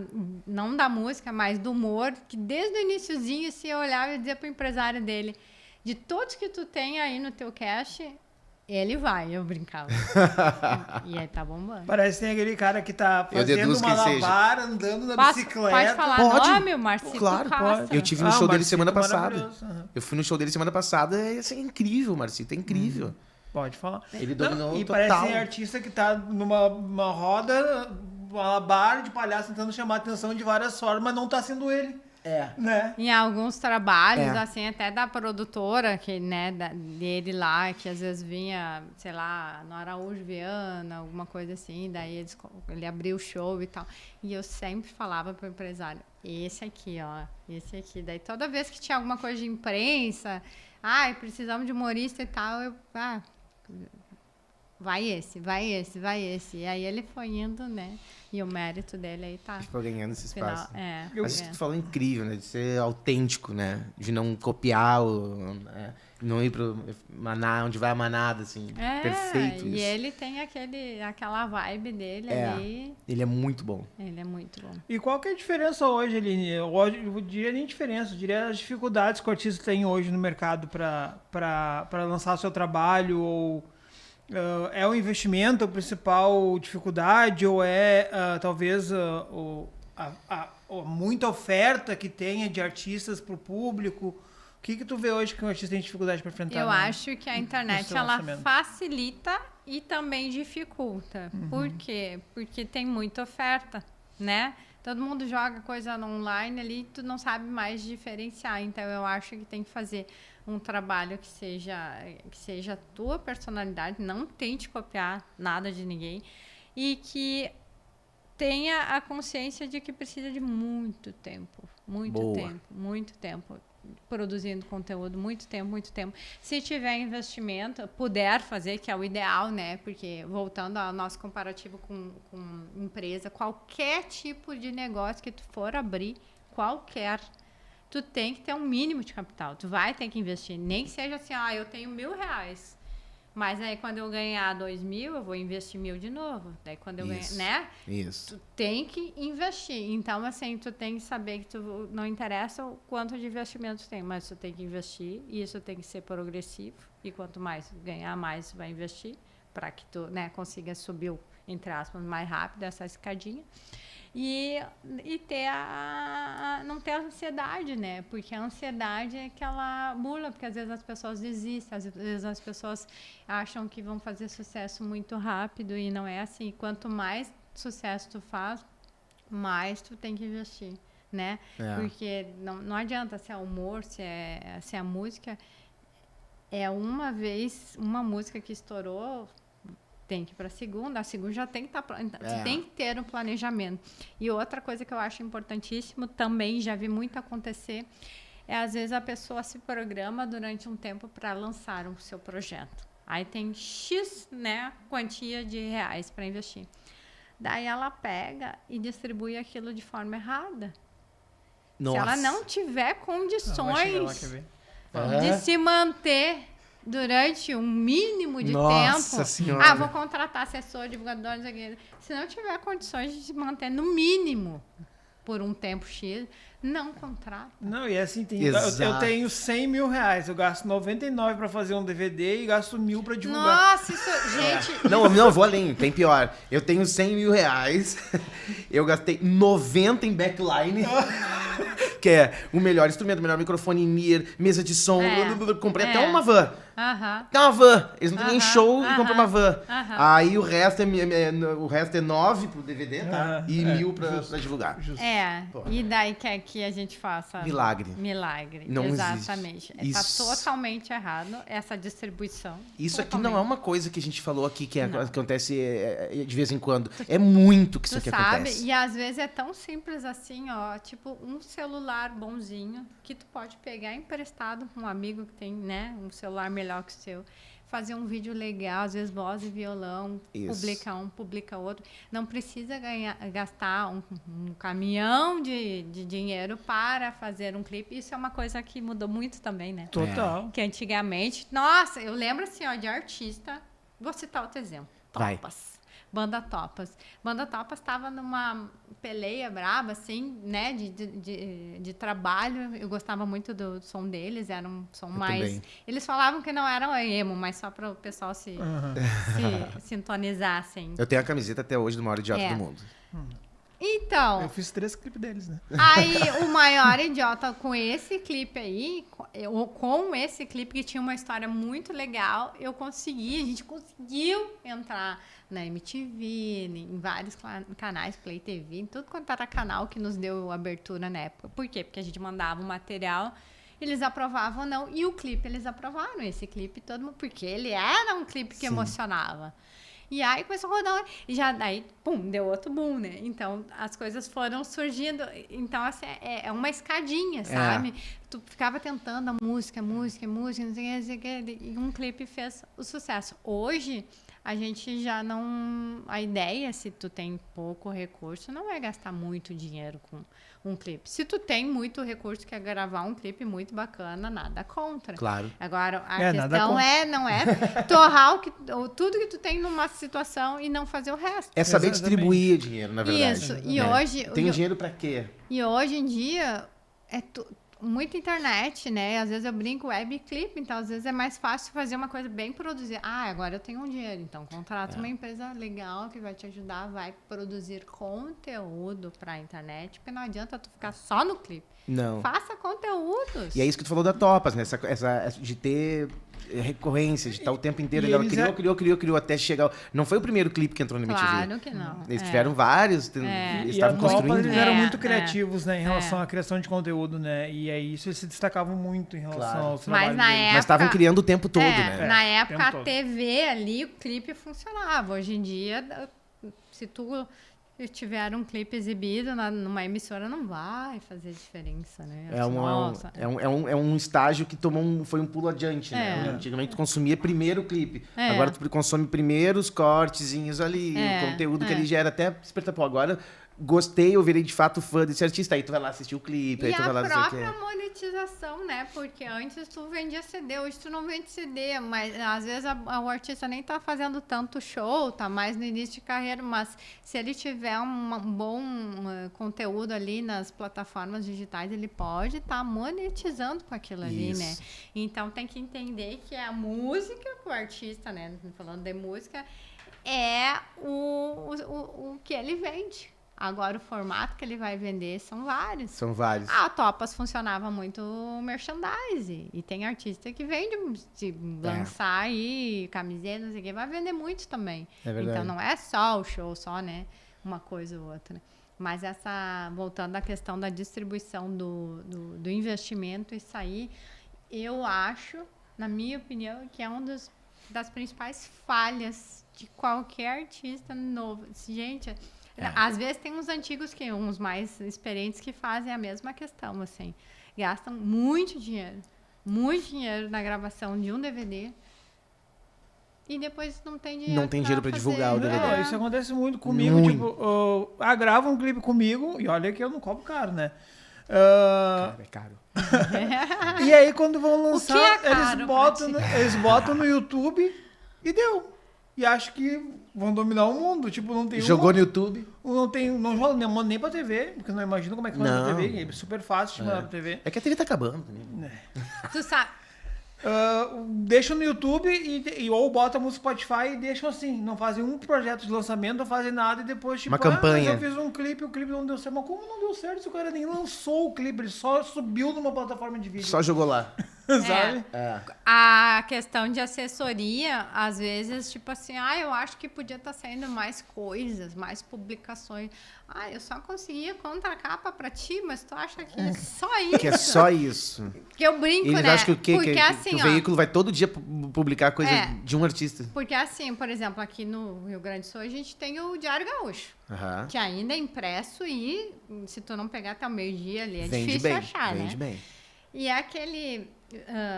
não da música, mas do humor, que desde o iniciozinho se olhava e dizia pro empresário dele, de todos que tu tem aí no teu cash, Ele vai, eu brincava. E aí tá bombando. Parece que tem aquele cara que tá Eu fazendo deduzo que malabar, andando na bicicleta. Pode falar Pode. nome, o Marcito Claro, Costa. Eu tive no show dele Marcito semana passada. maravilhoso. Aham. Eu fui no show dele semana passada e assim, é incrível, Marcito, é incrível. Pode falar. Ele dominou E total. parece artista que tá numa roda, malabar de palhaço, tentando chamar a atenção de várias formas, mas não tá sendo ele. É. Né? Em alguns trabalhos, É. assim, até da produtora, que, né, dele lá, que às vezes vinha, sei lá, no Araújo Viana, alguma coisa assim, daí ele abriu o show e tal. E eu sempre falava pro empresário, esse aqui, ó, esse aqui. Daí toda vez que tinha alguma coisa de imprensa, precisamos de humorista e tal, vai esse. E aí ele foi indo, né? E o mérito dele aí tá. Ficou ganhando esse espaço. Mas isso que tu falou é incrível, né? De ser autêntico, né? De não copiar, não ir pro Maná, onde vai a manada, assim. Perfeito E isso. ele tem aquela vibe dele ali. Ele é muito bom. Ele é muito bom. E qual que é a diferença hoje, Aline? Eu diria nem diferença, eu diria as dificuldades que o artista tem hoje no mercado para lançar seu trabalho, ou é o investimento a principal dificuldade, ou é talvez muita oferta que tenha de artistas para o público? O que tu vê hoje que um artista tem dificuldade para enfrentar? Eu acho que a internet seu ela lançamento? facilita e também dificulta. Por quê? Porque tem muita oferta, né? Todo mundo joga coisa no online ali, tu não sabe mais diferenciar. Então eu acho que tem que fazer um trabalho que seja a tua personalidade, não tente copiar nada de ninguém e que tenha a consciência de que precisa de muito tempo, muito tempo produzindo conteúdo, muito tempo. Se tiver investimento, puder fazer, que é o ideal, né? Porque, voltando ao nosso comparativo com empresa, qualquer tipo de negócio que tu for abrir, tu tem que ter um mínimo de capital. Tu vai ter que investir. Nem que seja assim, eu tenho R$1.000. Mas aí, quando eu ganhar 2.000, eu vou investir 1.000 de novo. Daí, quando eu ganhar, né? Isso. Tu tem que investir. Então, assim, tu tem que saber que tu não interessa o quanto de investimento tu tem, mas tu tem que investir e isso tem que ser progressivo. E quanto mais ganhar, mais tu vai investir para que tu, né, consiga subir, entre aspas, mais rápido essa escadinha. E não ter ansiedade, né? Porque a ansiedade é aquela bula, porque às vezes as pessoas desistem, às vezes as pessoas acham que vão fazer sucesso muito rápido e não é assim. Quanto mais sucesso tu faz, mais tu tem que investir, né? Porque não adianta se é humor, se é a música. Uma música que estourou, tem que ir para a segunda já tem que tem que ter um planejamento. E outra coisa que eu acho importantíssimo, também já vi muito acontecer, às vezes a pessoa se programa durante um tempo para lançar o seu projeto. Aí tem X, né, quantia de reais para investir. Daí ela pega e distribui aquilo de forma errada. Nossa. Se ela não tiver condições Vai de se manter durante um mínimo de Nossa tempo. Senhora. Vou contratar assessor, divulgador, não sei o quê. Se não tiver condições de se manter no mínimo por um tempo X, não contrata. Não, e assim, Exato. eu tenho R$100.000, eu gasto 99 para fazer um DVD e gasto 1.000 para divulgar. Nossa, isso, gente... Não, vou além, tem pior. Eu tenho R$100.000, eu gastei 90 em backline, que é o melhor instrumento, o melhor microfone, mesa de som, comprei até uma van. Tem uma van, eles não têm nem show e compram uma van. Aí o resto é 9 pro DVD, tá? E 1.000 pra divulgar. E daí quer que a gente faça... Milagre. Não Exatamente. existe. Tá totalmente errado essa distribuição. Isso aqui não é uma coisa que a gente falou aqui que acontece de vez em quando. É muito que isso aqui acontece. E às vezes é tão simples assim, tipo um celular bonzinho que tu pode pegar emprestado com um amigo que tem, né, um celular melhor que o seu, fazer um vídeo legal, às vezes voz e violão, publica um, publica outro. Não precisa gastar um caminhão de dinheiro para fazer um clipe. Isso é uma coisa que mudou muito também, né? Total. Que antigamente... Nossa, eu lembro assim, de artista... Vou citar outro exemplo. Vai. Topas. Banda Topas. Banda Topas estava numa peleia braba, assim, né, de trabalho. Eu gostava muito do som deles, era um som mais... também. Eles falavam que não eram emo, mas só para o pessoal se sintonizar, assim. Eu tenho a camiseta até hoje do maior idiota do mundo. Então... Eu fiz 3 clipes deles, né? Aí, o maior idiota com esse clipe aí, com esse clipe que tinha uma história muito legal, a gente conseguiu entrar na MTV, em vários canais, Play TV, em tudo quanto era canal que nos deu abertura na época. Por quê? Porque a gente mandava o material, eles aprovavam ou não, e o clipe, eles aprovaram esse clipe todo mundo, porque ele era um clipe que emocionava. E aí começou a rodar, e já daí, pum, deu outro boom, né? Então, as coisas foram surgindo. Então, assim, é uma escadinha, sabe? Tu ficava tentando a música, não sei o que, e um clipe fez o sucesso. Hoje, a gente já não... A ideia, se tu tem pouco recurso, não é gastar muito dinheiro com um clipe. Se tu tem muito recurso, quer gravar um clipe muito bacana, nada contra. Claro. Agora, a nada questão contra. não é torrar tudo que tu tem numa situação e não fazer o resto. É saber Exatamente. distribuir dinheiro, na verdade. Isso. E É. hoje... Tem dinheiro pra quê? E hoje em dia, muita internet, né? Às vezes eu brinco web clip, então às vezes é mais fácil fazer uma coisa bem produzida. Agora eu tenho um dinheiro, então contrata uma empresa legal que vai te ajudar, vai produzir conteúdo pra internet, porque não adianta tu ficar só no clipe. Não. Faça conteúdos. E é isso que tu falou da Topas, né? Essa de ter recorrência, de estar o tempo inteiro. E Ela eles criou até chegar... Não foi o primeiro clipe que entrou na MTV. Claro que não. Eles tiveram vários, eles E a estavam Topas, construindo. eles eram É, muito é. criativos, né, em relação à criação de conteúdo, né? E aí isso eles se destacavam muito em relação Claro. aos trabalhos na deles. época... Mas estavam criando o tempo todo, né? Na É, época, o tempo a todo. TV ali, o clipe funcionava. Hoje em dia, se tu tiver um clipe exibido numa emissora, não vai fazer diferença, né? Nossa. É um estágio que foi um pulo adiante, né? É. Antigamente tu consumia primeiro o clipe. É. Agora tu consome primeiro os cortezinhos ali, É, o conteúdo que é. ele gera até espetacular. Agora gostei, eu virei de fato fã desse artista. Aí tu vai lá assistir o clipe, aí E tu a vai lá dizer que própria monetização, né? Porque antes tu vendia CD, hoje tu não vende CD, mas às vezes o artista nem tá fazendo tanto show, tá mais no início de carreira, mas se ele tiver um bom conteúdo ali nas plataformas digitais, ele pode estar monetizando com aquilo ali, né? Isso. Então tem que entender que a música, o artista, né? Falando de música, é o que ele vende. Agora, o formato que ele vai vender são vários. São vários. A Topas funcionava muito merchandise. E tem artista que vende, se lançar aí, camiseta, não sei o que, vai vender muito também. É verdade. Então, não é só o show, só, né? Uma coisa ou outra. Mas voltando à questão da distribuição do investimento, isso aí, eu acho, na minha opinião, que é uma das principais falhas de qualquer artista novo. Gente... Às vezes tem uns mais experientes que fazem a mesma questão, assim. Gastam muito dinheiro na gravação de um DVD e depois não tem dinheiro. Não tem dinheiro pra divulgar o DVD. Não, isso acontece muito comigo. Muito. Tipo, grava um clipe comigo, e olha que eu não cobro caro, né? Cara, é caro. E aí, quando vão lançar, que é caro eles botam no YouTube e deu. E acho que vão dominar o mundo. Tipo, não tem Jogou no YouTube. não rola nem pra TV, porque eu não imagino como é que manda Não. pra TV. É super fácil de mandar pra TV. É que a TV tá acabando também. Tu sabe... Deixam no YouTube ou botam no Spotify e deixam assim, não fazem um projeto de lançamento, não fazem nada e depois tipo, Uma campanha. mas eu fiz um clipe, o clipe não deu certo. Mas como não deu certo se o cara nem lançou o clipe, ele só subiu numa plataforma de vídeo. Só jogou lá. Sabe? É. A questão de assessoria, às vezes, tipo assim, eu acho que podia estar saindo mais coisas, mais publicações. Eu só conseguia contracapa pra ti, mas tu acha que é só isso? Que é só isso. Que eu brinco, Eles né? acham que o quê? Porque Que assim, o veículo vai todo dia publicar coisa É. de um artista. Porque assim, por exemplo, aqui no Rio Grande do Sul, a gente tem o Diário Gaúcho, Aham. que ainda é impresso e se tu não pegar até o meio-dia ali, é Vende difícil bem, achar, vende né? bem. E é aquele...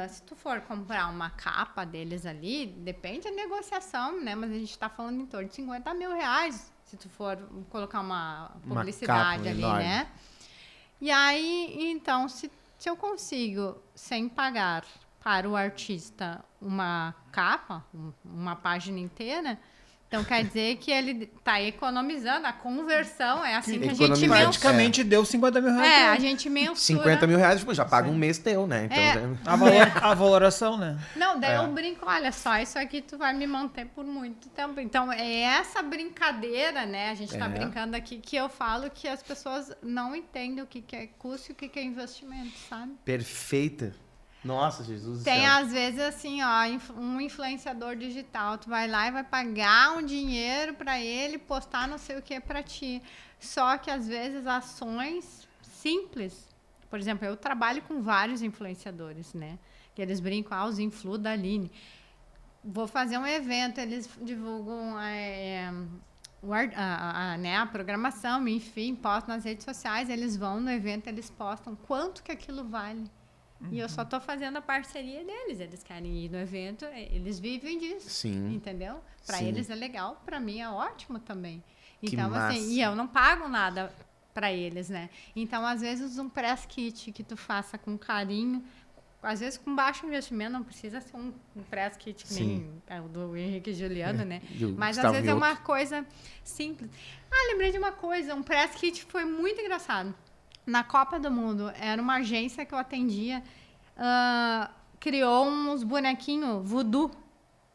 se tu for comprar uma capa deles ali, depende da negociação, né? Mas a gente tá falando em torno de 50 mil reais, se tu for colocar uma publicidade capa ali, enorme. né? E aí, então, se eu consigo, sem pagar para o artista uma capa, uma página inteira, Então quer dizer que ele tá economizando, a conversão é assim que a gente Economizar. mensura. Praticamente deu 50 mil reais. É, pra a ele. gente mensura. 50 mil reais, tipo, já paga um mês teu, né? Então, A valoração, né? Não, daí eu brinco, olha só, isso aqui tu vai me manter por muito tempo. Então, é essa brincadeira, né? A gente tá brincando aqui, que eu falo que as pessoas não entendem o que é custo e o que é investimento, sabe? perfeita. Nossa, Jesus do Tem, céu. às vezes, assim, ó, um influenciador digital, tu vai lá e vai pagar um dinheiro pra ele postar não sei o que pra ti. Só que, às vezes, ações simples. Por exemplo, eu trabalho com vários influenciadores, né? Que eles brincam, os influ da Aline. Vou fazer um evento, eles divulgam né, a programação, enfim, postam nas redes sociais, eles vão no evento, eles postam quanto que aquilo vale. E eu só tô fazendo a parceria deles. Eles querem ir no evento, eles vivem disso. Sim. Entendeu? Para Sim. eles é legal, para mim é ótimo também. Que Então, massa. assim, e eu não pago nada para eles, né? Então, às vezes, um press kit que tu faça com carinho, às vezes com baixo investimento, não precisa ser um press kit que nem o do Henrique e Juliano, né? do Mas às Gustavo vezes é Mioto. uma coisa simples. Ah, lembrei de uma coisa, um press kit foi muito engraçado. Na Copa do Mundo, era uma agência que eu atendia, criou uns bonequinhos voodoo,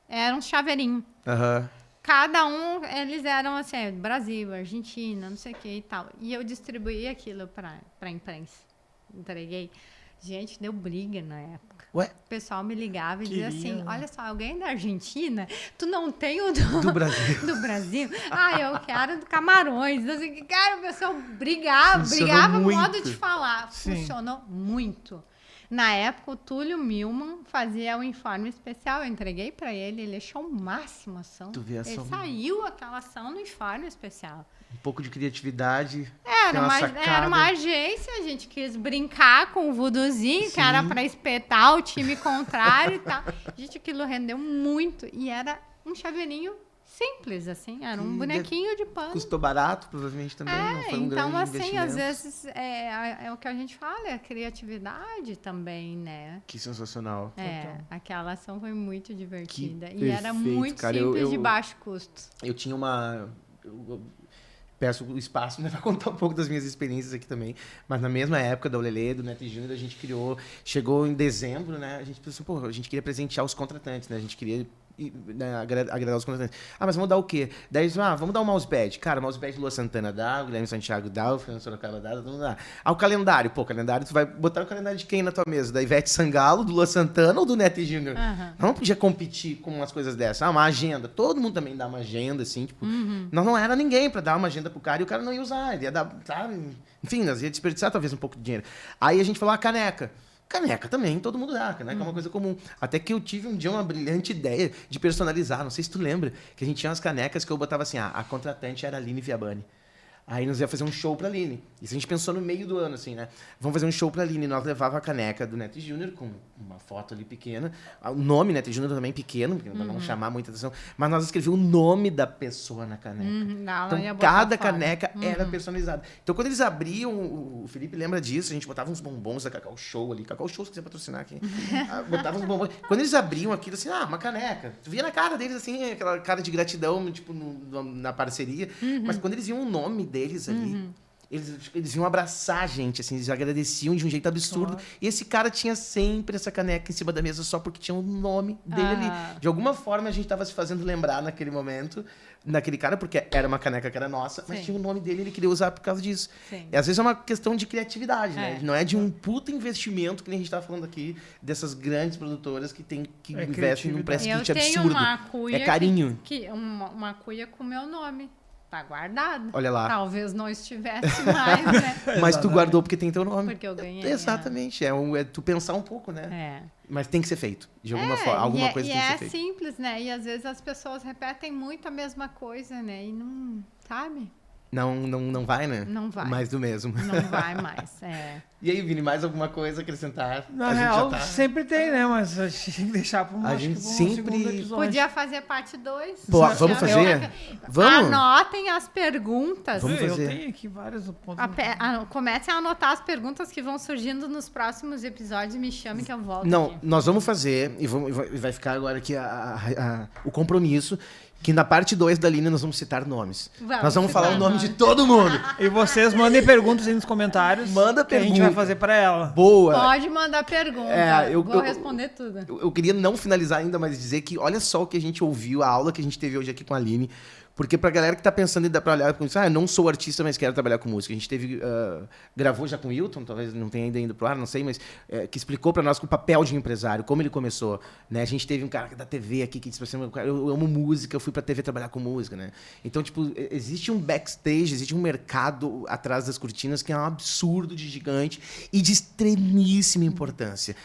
era um chaveirinho. Aham. Cada um, eles eram assim, Brasil, Argentina, não sei o que e tal. E eu distribuí aquilo pra imprensa. Entreguei. Gente, deu briga na época. Ué? O pessoal me ligava e dizia Queria, assim, né? olha só, alguém da Argentina, tu não tem o Do Brasil. do Brasil? Ah, eu quero do Camarões. Assim, cara, o pessoal brigava Funcionou o muito. modo de falar. Sim. Funcionou muito. Na época, o Túlio Milman fazia o informe especial. Eu entreguei para ele, ele achou o máximo a ação. Tu vê a Ele ação. saiu aquela ação no informe especial. Um pouco de criatividade. Era tem uma uma, sacada. era uma agência, a gente quis brincar com o voodoozinho, que era para espetar o time contrário e tal. Gente, aquilo rendeu muito. E era um chaveirinho simples, assim. Era um Que bonequinho de pano. Custou barato, provavelmente também. Não foi um Então, grande assim, investimento. às vezes, é o que a gente fala, é a criatividade também, né? Que sensacional. Aquela ação foi muito divertida. Que E era perfeito, muito cara. simples, de baixo custo. Eu tinha uma... eu peço o espaço, né, para contar um pouco das minhas experiências aqui também. Mas na mesma época da Olelê, do Neto e Júnior, a gente criou... Chegou em dezembro, né? A gente pensou, pô, a gente queria presentear os contratantes, né? A gente queria... agradar os contratantes. Ah, mas vamos dar o quê? Daí eles vamos dar o mousepad. Cara, o mousepad do Lua Santana dá, o Guilherme Santiago dá, o Fernando Sorocaba dá, todo mundo dá. Ah, o calendário. Pô, o calendário, tu vai botar o calendário de quem na tua mesa? Da Ivete Sangalo, do Lua Santana ou do Neto e Júnior? Não podia competir com umas coisas dessas. Ah, uma agenda. Todo mundo também dá uma agenda, assim, tipo... Nós não era ninguém pra dar uma agenda pro cara e o cara não ia usar. Ele ia dar, sabe? Enfim, nós ia desperdiçar talvez um pouco de dinheiro. Aí a gente falou, caneca. Caneca também, todo mundo dá. Caneca é uma coisa comum. Até que eu tive um dia uma brilhante ideia de personalizar. Não sei se tu lembra, que a gente tinha umas canecas que eu botava assim, a contratante era a Aline Viabani. Aí nós ia fazer um show pra Aline. Isso a gente pensou no meio do ano, assim, né? Vamos fazer um show pra Aline. Nós levava a caneca do Neto e Júnior, com uma foto ali pequena. O nome Neto e Júnior também pequeno, pra não chamar muita atenção. Mas nós escrevíamos o nome da pessoa na caneca. Não ia Então, botar cada fora. caneca era personalizada. Então, quando eles abriam, o Felipe lembra disso, a gente botava uns bombons da Cacau Show ali. Cacau Show, se quiser patrocinar aqui. Botava uns bombons. Quando eles abriam aquilo, assim, uma caneca. Tu via na cara deles, assim, aquela cara de gratidão, tipo, na parceria. Mas quando eles viam o nome deles ali... Eles iam abraçar a gente, assim, eles agradeciam de um jeito absurdo. E esse cara tinha sempre essa caneca em cima da mesa só porque tinha o nome dele ali. De alguma forma, a gente estava se fazendo lembrar naquele momento, naquele cara, porque era uma caneca que era nossa, mas tinha o nome dele e ele queria usar por causa disso. Sim. E às vezes é uma questão de criatividade, né? Não é de um puta investimento, que nem a gente estava falando aqui, dessas grandes produtoras que investem num press Eu kit tenho absurdo. uma cuia É carinho. uma cuia com meu nome. Tá guardado. Olha lá. Talvez não estivesse mais, né? Mas tu guardou porque tem teu nome. Porque eu ganhei. Exatamente. É tu pensar um pouco, né? É. Mas tem que ser feito. De alguma forma. Alguma coisa e tem que ser é feita. simples, né? E às vezes as pessoas repetem muito a mesma coisa, né? E não, sabe? Não vai, né? Não vai. Mais do mesmo. Não vai mais. É. E aí, Vini, mais alguma coisa a acrescentar? Na A gente real, já tá... sempre tem, né? Mas a gente tem que deixar para um, A gente sempre- segundo episódio. Podia fazer parte 2. Pô, vamos fazer? Vamos? Anotem as perguntas. Vamos Eu fazer. tenho aqui vários pontos. Comecem a anotar as perguntas que vão surgindo nos próximos episódios. Me chame que eu volto Não, aqui. nós vamos fazer, e vai ficar agora aqui o compromisso, que na parte 2 da linha nós vamos citar nomes. Vamos Nós vamos falar o citar nome de nomes. todo mundo. E vocês mandem perguntas aí nos comentários. Manda que a gente pergunta. vai fazer pra ela. Boa. Pode mandar pergunta. Vou responder tudo. Eu queria não finalizar ainda, mas dizer que olha só o que a gente ouviu, a aula que a gente teve hoje aqui com a Aline. Porque pra galera que tá pensando em dar pra olhar com isso, eu não sou artista, mas quero trabalhar com música. A gente teve, gravou já com o Hilton, talvez não tenha ainda ido pro ar, não sei, mas que explicou pra nós o papel de um empresário, como ele começou, né? A gente teve um cara da TV aqui que disse pra você, eu amo música, eu fui pra TV trabalhar com música, né? Então, tipo, existe um backstage, existe um mercado atrás das cortinas que é um absurdo de gigante e de extremíssima importância.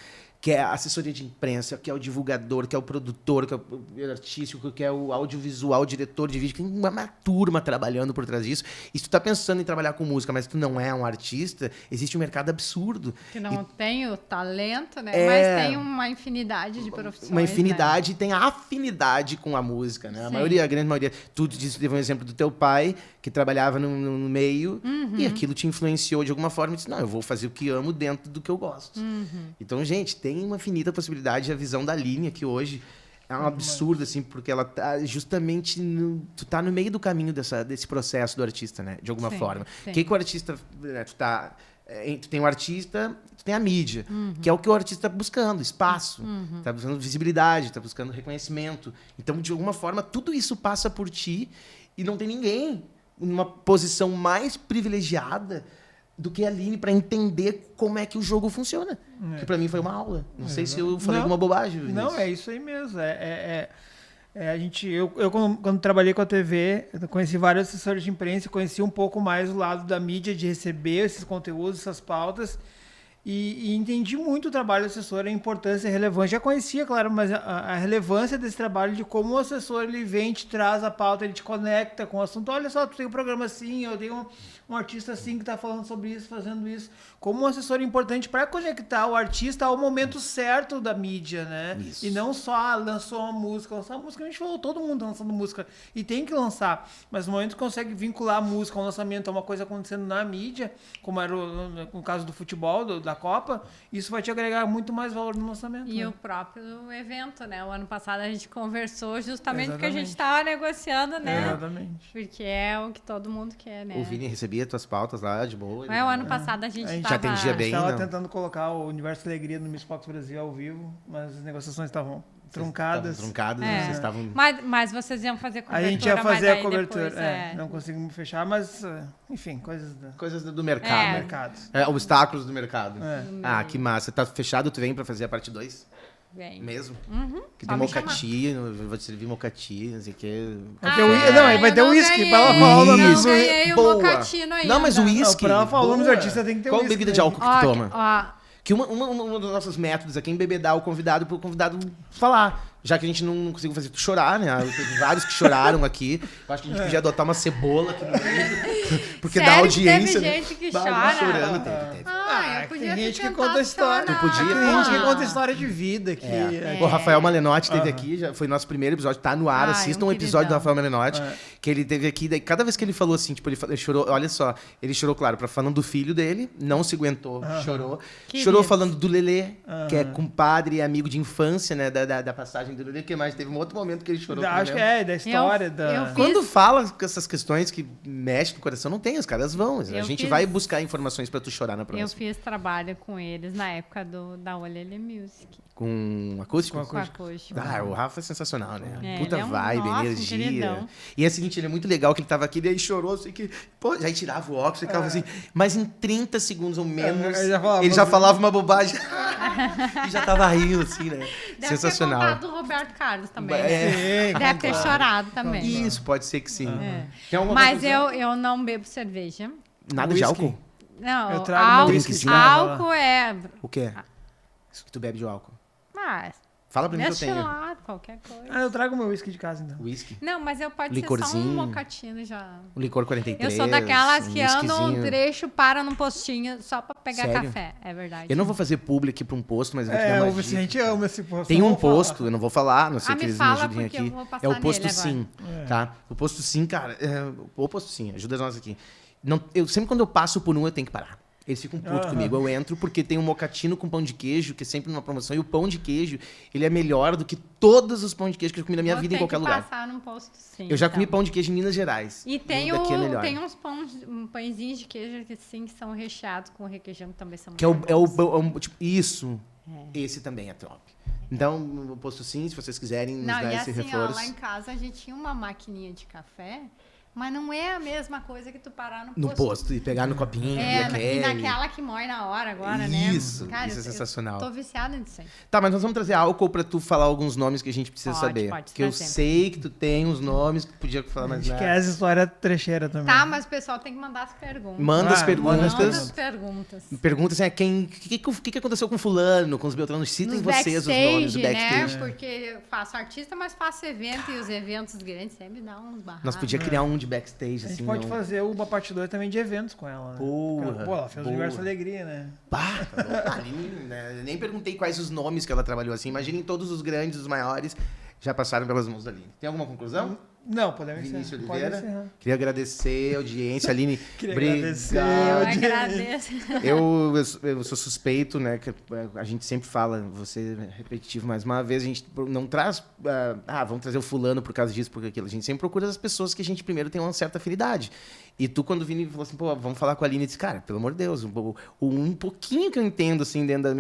Que é a assessoria de imprensa, que é o divulgador, que é o produtor, que é o artístico, que é o audiovisual, o diretor de vídeo, que tem uma turma trabalhando por trás disso. E se tu tá pensando em trabalhar com música, mas tu não é um artista, existe um mercado absurdo. Que não tem o talento, né? É. Mas tem uma infinidade de profissões. Uma infinidade, né? e tem a afinidade com a música, né? Sim. A grande maioria. Tu disse, teve um exemplo do teu pai, que trabalhava no meio, e aquilo te influenciou de alguma forma, e disse, não, eu vou fazer o que amo dentro do que eu gosto. Então, gente, tem uma infinita possibilidade. A visão da Aline aqui hoje é um absurdo, assim, porque ela tá justamente tu tá no meio do caminho desse processo do artista, né? De alguma Sim, forma. sim. O que o artista... Né, tu tem o artista, tu tem a mídia, que é o que o artista tá buscando, espaço, tá buscando visibilidade, tá buscando reconhecimento. Então, de alguma forma, tudo isso passa por ti e não tem ninguém numa posição mais privilegiada do que a Aline para entender como é que o jogo funciona. Que para mim foi uma aula. Não sei se eu falei alguma bobagem. Não, é isso aí mesmo. Eu quando trabalhei com a TV, eu conheci vários assessores de imprensa, conheci um pouco mais o lado da mídia, de receber esses conteúdos, essas pautas, e entendi muito o trabalho do assessor, a importância e a relevância. Já conhecia, claro, mas a relevância desse trabalho, de como o assessor ele vem, te traz a pauta, ele te conecta com o assunto. Olha só, tu tem um programa assim, eu tenho um artista assim que está falando sobre isso, fazendo isso. Como um assessor importante para conectar o artista ao momento certo da mídia, né? Isso. E não só lançou uma música. Lançou uma música, a gente falou, todo mundo lançando música. E tem que lançar. Mas no momento que consegue vincular a música ao lançamento, a uma coisa acontecendo na mídia, como era no caso do futebol, da Copa, isso vai te agregar muito mais valor no lançamento. E né? o próprio evento, né? O ano passado a gente conversou justamente porque a Exatamente. gente estava negociando, né? Exatamente. Porque é o que todo mundo quer, né? O Vini recebia tuas pautas lá de boa. O ano passado a gente A gente já estava... atendia bem, Estava não? tentando colocar o Universo da Alegria no Miss Fox Brasil ao vivo, mas as negociações estavam truncadas. Truncadas, É. vocês estavam... Mas vocês iam fazer A cobertura, gente ia mas fazer daí a cobertura. depois, Não conseguimos fechar, mas, enfim, coisas do Coisas do mercado. mercado. Obstáculos do mercado. É. Ah, que massa. Tá fechado, tu vem pra fazer a parte 2? Vem. Mesmo? Que Só tem me mocati, vou te servir mocati, não sei o quê. Vai ter não, aí vai eu ter não uísque ganhei. pra ela falar o nome Não dos ganhei o Boa. mocatino ainda. Não, mas o Não, uísque. pra ela falar o nome do boa. artista tem que ter Qual uísque, bebida né? de álcool que tu toma? Ó, Que um dos nossos métodos aqui é embebedar o convidado pro convidado falar. Já que a gente não conseguiu fazer tu chorar, né? Teve vários que choraram aqui. Eu acho que a gente podia adotar uma cebola aqui no meio. Porque dá Sério que audiência. teve né? gente que Bah, chora? chorando, teve. eu podia tem ter gente que tentado conta história. chorar. Tu podia, Tem gente que Ah. conta história de vida aqui. O Rafael Malenotti esteve aqui, já foi nosso primeiro episódio, tá no ar, Ai, assistam um um episódio do queridão. Rafael Malenotti, que ele teve aqui, daí cada vez que ele falou assim, tipo, ele chorou, olha só, ele chorou, claro, falando do filho dele, não se aguentou, chorou. Querido. Chorou falando do Lelê, que é compadre e amigo de infância, né, da passagem do Lelê, que mais teve um outro momento que ele chorou. Acho que também. da história. eu fiz- Quando fala com essas questões que mexem no coração, não tem, os caras vão. A Eu gente fiz- vai buscar informações pra tu chorar na Eu próxima. fiz trabalho com eles na época da Olele Music, Com acústico? com acústico. Ah, o Rafa é sensacional, né? É, Puta ele é um- vibe, nossa, um energia. queridão. E é o seguinte, ele é muito legal que ele tava aqui, daí chorou, assim que. Pô, já tirava o óculos, ficava assim. Mas em 30 segundos ou menos, ele já falava uma bobagem. e já tava rindo, assim, né? Deve Sensacional. ter contado do Roberto Carlos também. né? É. Deve ter chorado também. Isso, pode ser que sim. É. Quer uma Mas conclusão? eu não bebo cerveja. Nada de Whisky. álcool? Não, Eu trago meu álcool, whisky, álcool é... O quê? Isso que tu bebe de álcool. Ah, Fala pra mim que eu tenho. destilado, qualquer coisa. Eu trago meu whisky de casa, então. Whisky. Não, mas eu pode ser só Licorzinho. um mocatino já. Um licor 43. Eu sou daquelas um que andam um whiskyzinho. trecho, para num postinho só pra pegar Sério? café. É verdade. Eu não vou fazer publi aqui pra um posto, mas eu vou te dar É, uma o Vicente dica. ama esse posto. Tem não um vou falar. posto, eu não vou falar, não sei Ah, que me eles fala, me ajudem porque aqui. eu vou passar É o posto nele Sim, agora. tá? O posto Sim, cara, o posto Sim, ajuda nós aqui. Não, sempre quando eu passo por um, eu tenho que parar. Eles ficam putos comigo. Eu entro porque tem um mocatino com pão de queijo, que é sempre numa promoção, e o pão de queijo, ele é melhor do que todos os pães de queijo que eu comi na minha vida em qualquer lugar. Passar num posto, sim, Eu já comi pão de queijo em Minas Gerais. E tem, daqui é melhor. tem uns pãezinhos de queijo que sim, que são recheados com requeijão, que também são Que muito bons. tipo, isso. Esse também é top. Então, no posto sim, se vocês quiserem nos Não, dar e esse assim, reforço. lá em casa a gente tinha uma maquininha de café, mas não é a mesma coisa que tu parar no posto. No posto, e pegar no copinho, e aquele. E naquela que moe na hora agora, Isso, né? Cara, isso é sensacional. Eu tô viciada nisso aí. Tá, mas nós vamos trazer álcool pra tu falar alguns nomes que a gente precisa saber. Pode Porque eu trazer. sei que tu tem uns nomes que podia falar mais nada. Esquece a história trecheira também. Tá, mas o pessoal tem que mandar as perguntas. Manda as Ah, perguntas. Manda as perguntas. Pergunta assim, o que aconteceu com fulano, com os beltranos? Citem Nos vocês os nomes do backstage, backstage. né? Porque eu faço artista, mas faço evento, e os eventos grandes sempre dão uns barracos. Nós podíamos criar um de backstage, A gente assim. pode não- fazer uma parte 2 também de eventos com ela, né? Porra, Pô, ela fez o boa. Universo Alegria, né? Pá, ali, né? Eu nem perguntei quais os nomes que ela trabalhou assim. Imaginem todos os grandes, os maiores, já passaram pelas mãos da Aline. Tem alguma conclusão? Não, podemos Vinícius encerrar. Pode Oliveira. encerrar. Queria agradecer a audiência, Aline. Queria obrigado. agradecer Eu agradeço. Eu sou suspeito, né? Que a gente sempre fala, você é repetitivo mais uma vez, a gente não traz. Vamos trazer o fulano por causa disso, por aquilo. A gente sempre procura as pessoas que a gente primeiro tem uma certa afinidade. E tu, quando vini, falou assim, pô, vamos falar com a Aline, eu disse, cara, pelo amor de Deus, um pouquinho que eu entendo, assim, dentro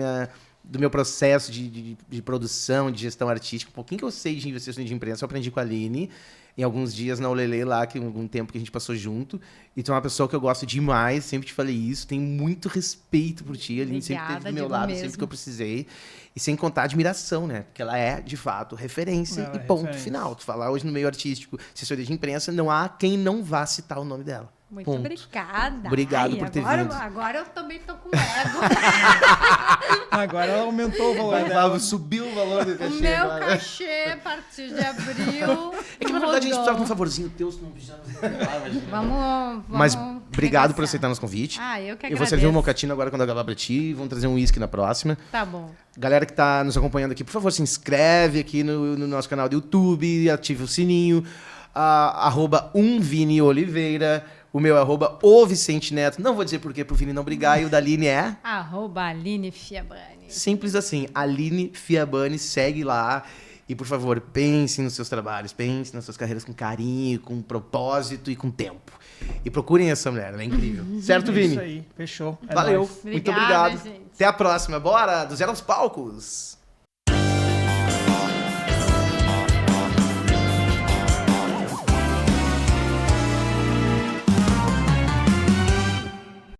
do meu processo de produção, de gestão artística, um pouquinho que eu sei de investigação de imprensa, eu aprendi com a Aline. Em alguns dias na Olelê lá, que algum tempo que a gente passou junto. E tu é uma pessoa que eu gosto demais, sempre te falei isso. Tenho muito respeito por ti. A Aline sempre esteve do meu digo lado, mesmo. sempre que eu precisei. E sem contar a admiração, né? Porque ela é, de fato, referência Não, e é ponto referência. final. Tu falar hoje no meio artístico, assessoria de imprensa, não há quem não vá citar o nome dela. Muito Ponto. obrigada. Obrigado por ter vindo. Agora eu também tô com ego. Agora ela aumentou o valor dela. Subiu o valor do O cachê. meu agora. cachê, a partir de abril. É que na verdade a gente mudou. precisava de um favorzinho teu, se não precisava. Vamos. Mas obrigado por negociar. aceitar nosso convite. Ah, eu que Eu agradeço. vou servir um mocatino agora quando eu acabar pra ti. Vamos trazer um uísque na próxima. Tá bom. Galera que tá nos acompanhando aqui, por favor, se inscreve aqui no nosso canal do YouTube, ative o sininho. @Vini Oliveira. O meu é @o Vicente Neto. Não vou dizer por quê pro Vini não brigar. E o da Aline é @Aline Fiabani. simples assim. Aline Fiabani, segue lá. E, por favor, pense nos seus trabalhos. Pense nas suas carreiras com carinho, com propósito e com tempo. E procurem essa mulher, ela é incrível. Certo, Vini? Isso aí, fechou. É Valeu. nóis. Muito Obrigada, obrigado. gente. Até a próxima. Bora, do zero aos palcos.